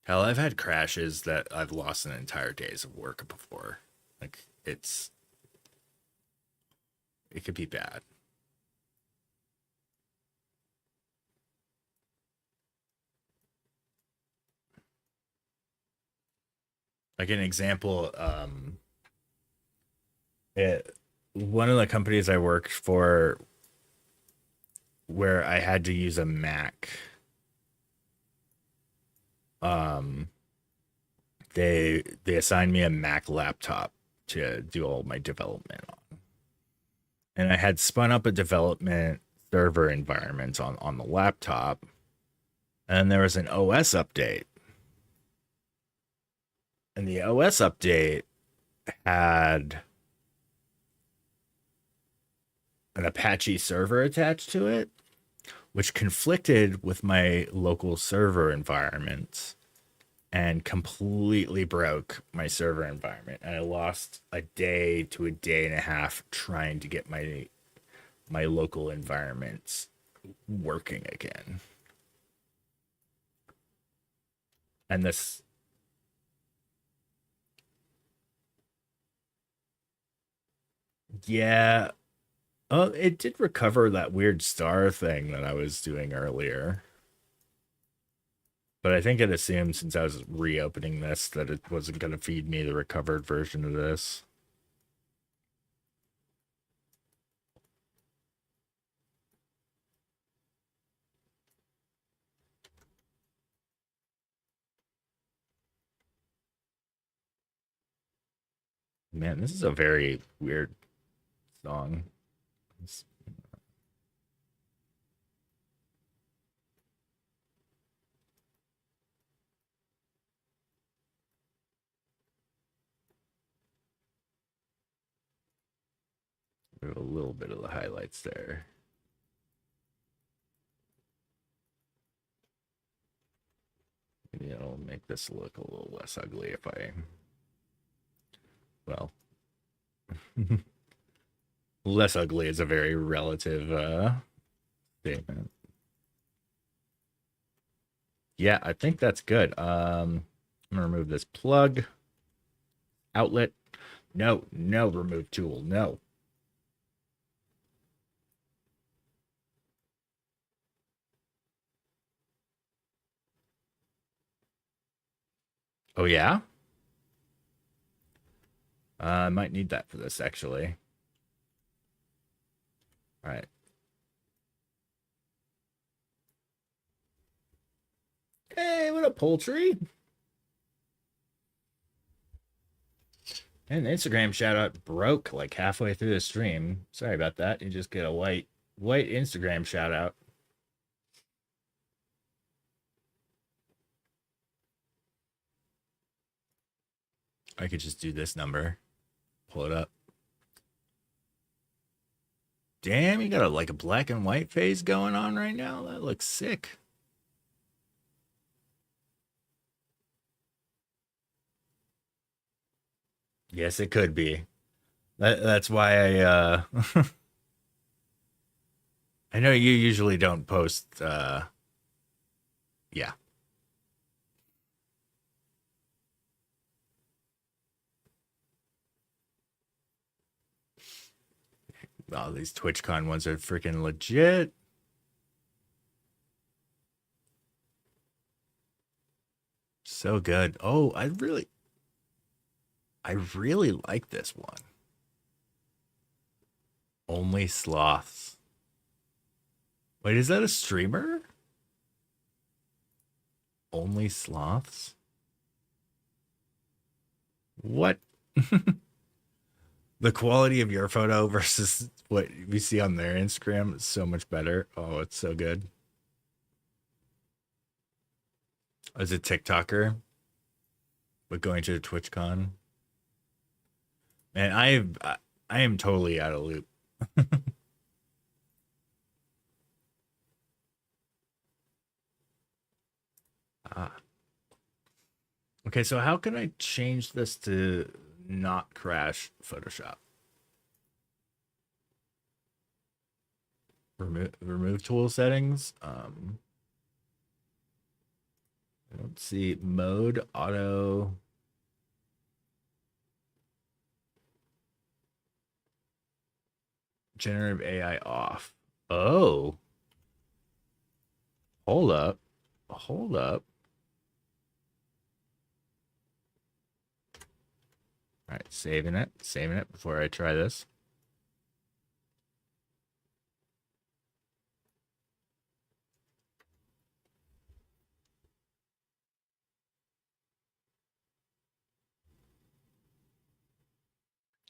Hell, I've had crashes that I've lost an entire day's of work before. Like, it could be bad. Like an example, one of the companies I worked for where I had to use a Mac, they assigned me a Mac laptop to do all my development on. And I had spun up a development server environment on the laptop, and there was an OS update. And the OS update had an Apache server attached to it, which conflicted with my local server environment and completely broke my server environment. And I lost a day to a day and a half trying to get my local environments working again. And this yeah. Oh, it did recover that weird star thing that I was doing earlier. But I think it assumed since I was reopening this that it wasn't going to feed me the recovered version of this. Man, this is a very weird song. We have a little bit of the highlights there. Maybe it'll make this look a little less ugly if I... Well... less ugly is a very relative statement. Yeah, I think that's good. I'm gonna remove this plug. Outlet. No, remove tool. No. Oh, yeah? I might need that for this, actually. All right. Hey, what up, poultry? And the Instagram shout out broke like halfway through the stream. Sorry about that. You just get a white Instagram shout out. I could just do this number. Pull it up. Damn, you got a black and white phase going on right now. That looks sick. Yes, it could be. That's why I I know you usually don't post yeah. Oh, these TwitchCon ones are freaking legit. So good. Oh, I really like this one. Only Sloths. Wait, is that a streamer? Only Sloths? What? The quality of your photo versus what we see on their Instagram is so much better. Oh, it's so good. As a TikToker, but going to TwitchCon. Man, I am totally out of loop. Okay, so how can I change this to not crash Photoshop? remove tool settings. I don't see mode auto. Generative AI off. Oh. Hold up. Hold up. All right, saving it before I try this.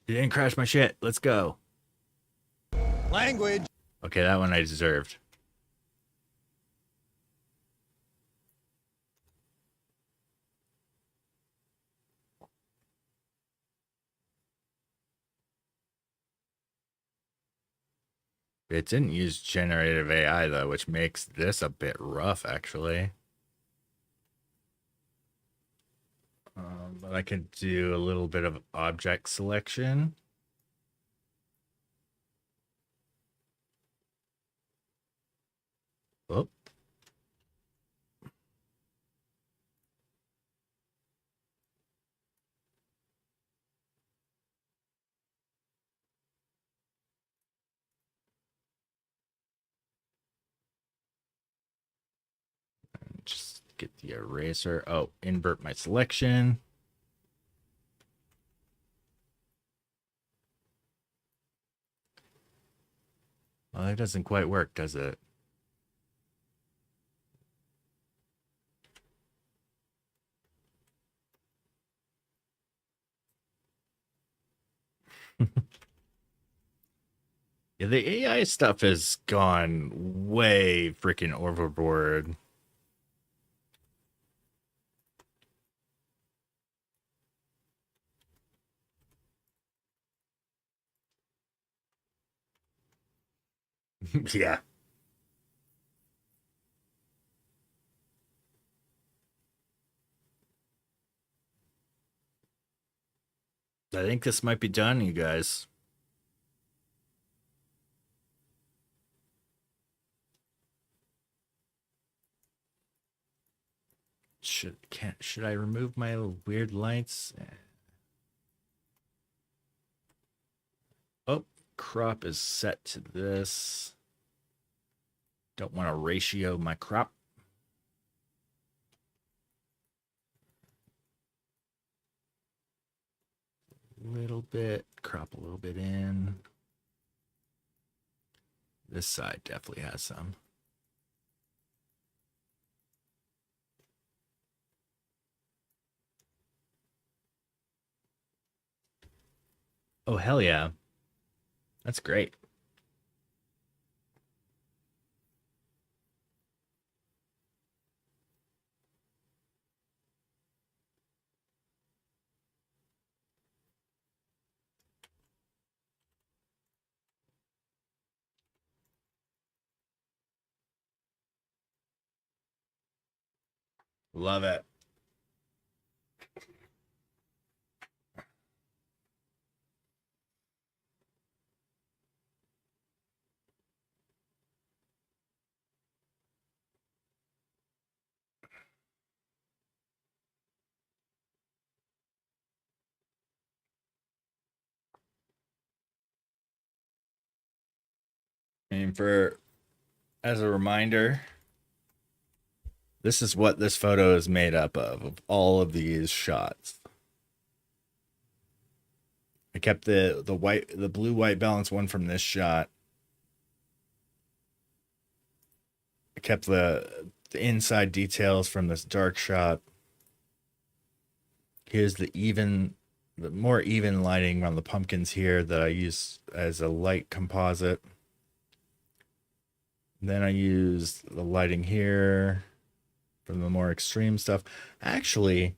You didn't crash my shit. Let's go. Language. Okay, that one I deserved. It didn't use generative AI though, which makes this a bit rough actually. But I could do a little bit of object selection. Oh. Just get the eraser. Oh, invert my selection. Well, that doesn't quite work, does it? Yeah, the AI stuff has gone way freaking overboard. Yeah. I think this might be done, you guys. Should I remove my weird lights? Oh, crop is set to this. Don't want to ratio my crop. Little bit, crop a little bit in. This side definitely has some. Oh, hell yeah. That's great. Love it. And as a reminder, this is what this photo is made up of all of these shots. I kept the blue white balance one from this shot. I kept the inside details from this dark shot. Here's the more even lighting around the pumpkins here that I use as a light composite. Then I use the lighting here from the more extreme stuff. Actually,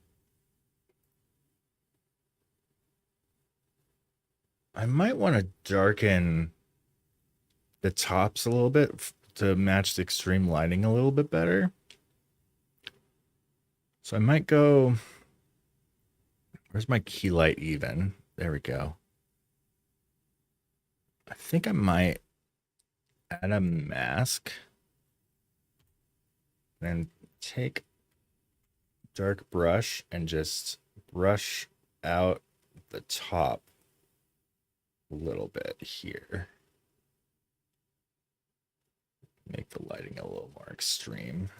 I might want to darken the tops a little bit to match the extreme lighting a little bit better. So I might go, where's my key light even? There we go. I think I might add a mask. Then take dark brush and just brush out the top a little bit here. Make the lighting a little more extreme.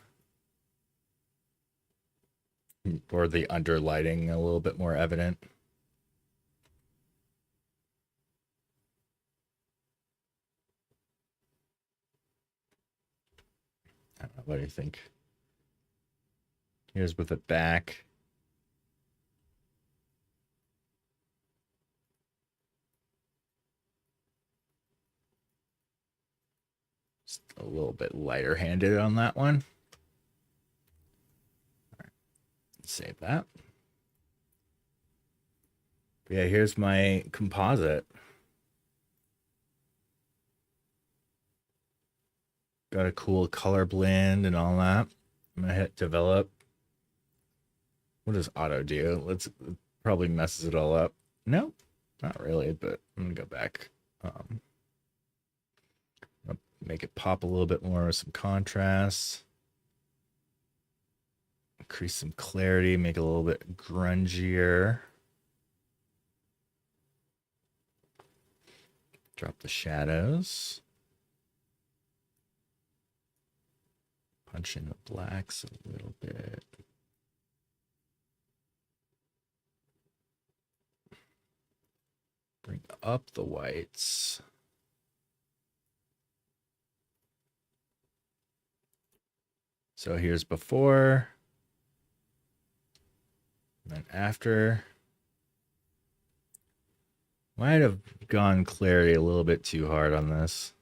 Or the under lighting a little bit more evident. I don't know, what do you think? Here's with it back. Just a little bit lighter handed on that one. All right. Save that. But yeah, here's my composite. Got a cool color blend and all that. I'm gonna hit develop. What does auto do? Let's probably messes it all up. No, not really, but I'm gonna go back. I'll make it pop a little bit more with some contrast. Increase some clarity, make it a little bit grungier. Drop the shadows. Punch in the blacks a little bit. Bring up the whites. So here's before. And then after. Might have gone clarity a little bit too hard on this.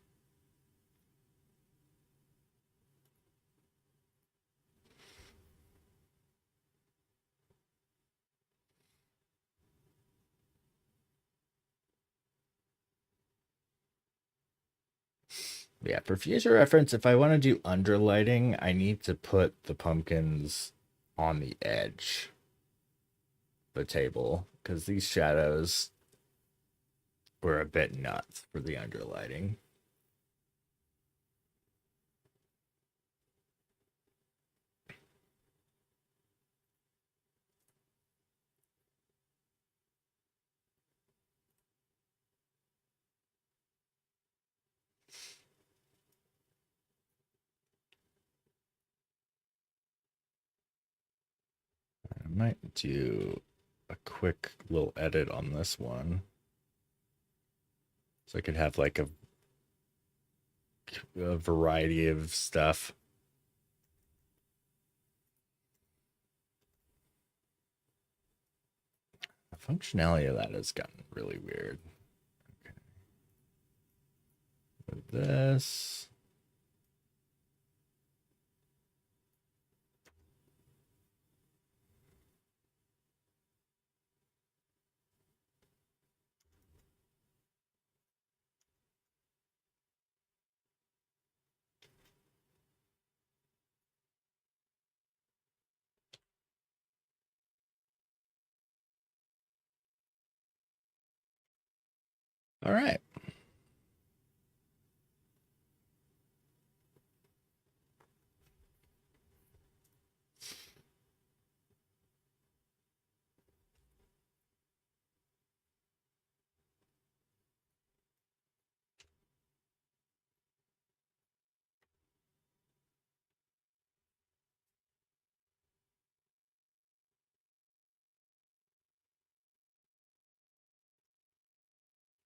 Yeah, for future reference, if I want to do underlighting, I need to put the pumpkins on the edge of the table because these shadows were a bit nuts for the underlighting. I might do a quick little edit on this one. So I could have like a variety of stuff. The functionality of that has gotten really weird. Okay. With this. All right.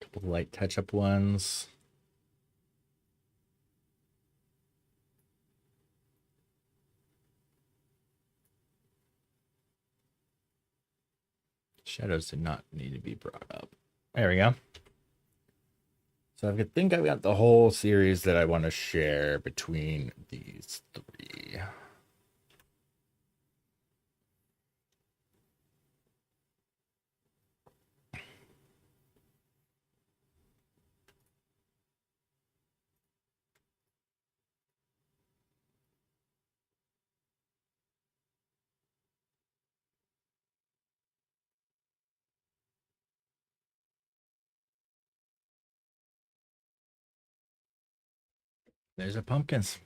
Couple light touch-up ones. Shadows did not need to be brought up. There we go. So I think I've got the whole series that I want to share between these three. There's a pumpkins.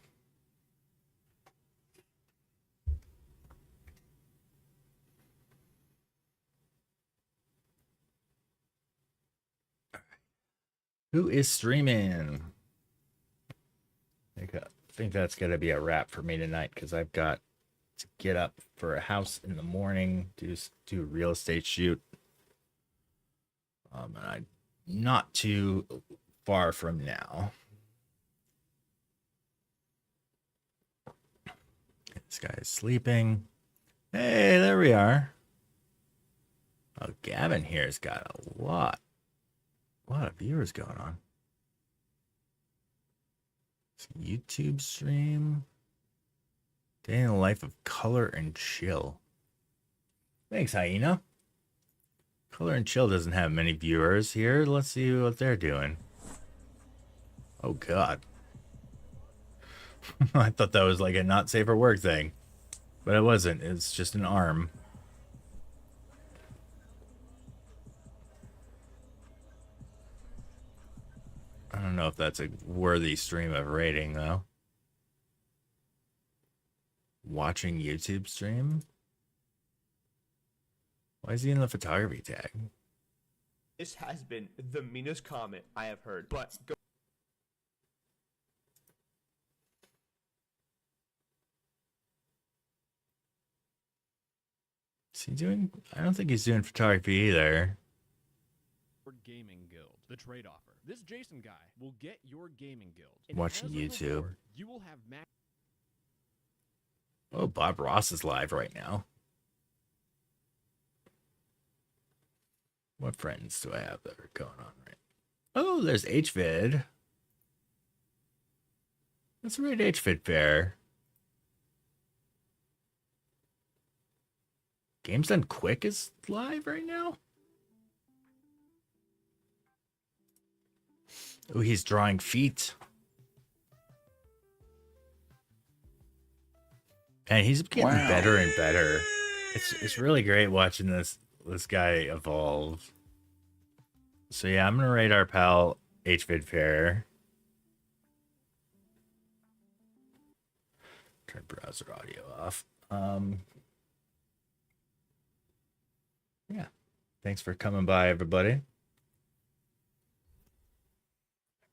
Who is streaming? I think that's going to be a wrap for me tonight because I've got to get up for a house in the morning, do a real estate shoot. And I'm not too far from now. This guy is sleeping. Hey, there we are. Oh, Gavin here's got a lot of viewers going on. YouTube stream. Day in the life of Color and Chill. Thanks, Hyena. Color and Chill doesn't have many viewers here. Let's see what they're doing. Oh, God. I thought that was like a not safe for work thing. But it wasn't. It's just an arm. I don't know if that's a worthy stream of rating, though. Watching YouTube stream? Why is he in the photography tag? This has been the meanest comment I have heard, but go. Is he doing? I don't think he's doing photography either. Gaming Guild, the trade offer. This Jason guy will get your gaming guild. Watch YouTube. Reward, you will have Oh, Bob Ross is live right now. What friends do I have that are going on right? Oh, there's HVid. That's right, HVid Fair. Games Done Quick is live right now. Oh, he's drawing feet. And he's getting better and better. It's really great watching this guy evolve. So yeah, I'm gonna rate our pal HVid Fair. Turn browser audio off. Yeah. Thanks for coming by, everybody.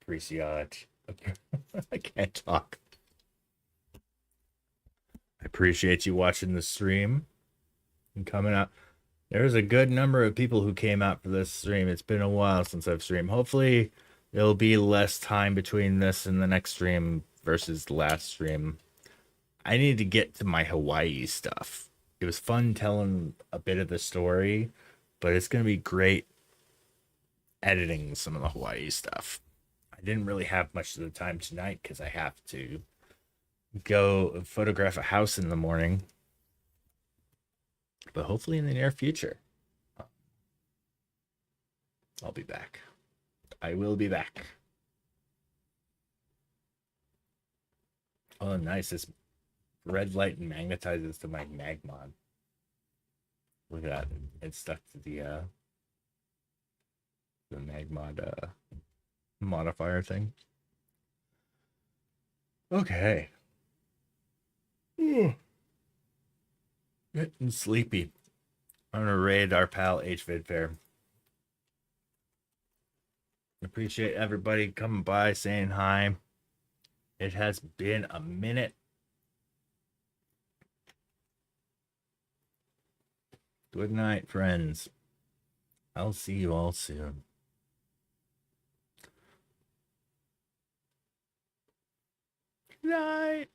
Appreciate. I can't talk. I appreciate you watching the stream and coming out. There's a good number of people who came out for this stream. It's been a while since I've streamed. Hopefully, there'll be less time between this and the next stream versus the last stream. I need to get to my Hawaii stuff. It was fun telling a bit of the story, but it's going to be great editing some of the Hawaii stuff. I didn't really have much of the time tonight because I have to go photograph a house in the morning. But hopefully in the near future, I'll be back. I will be back. Oh, nice. This red light magnetizes to my Magmod. Look at that. It's stuck to the Magmod modifier thing. Okay. Getting sleepy. I'm gonna raid our pal HVid Fair. Appreciate everybody coming by, saying hi. It has been a minute. Good night, friends. I'll see you all soon. Good night.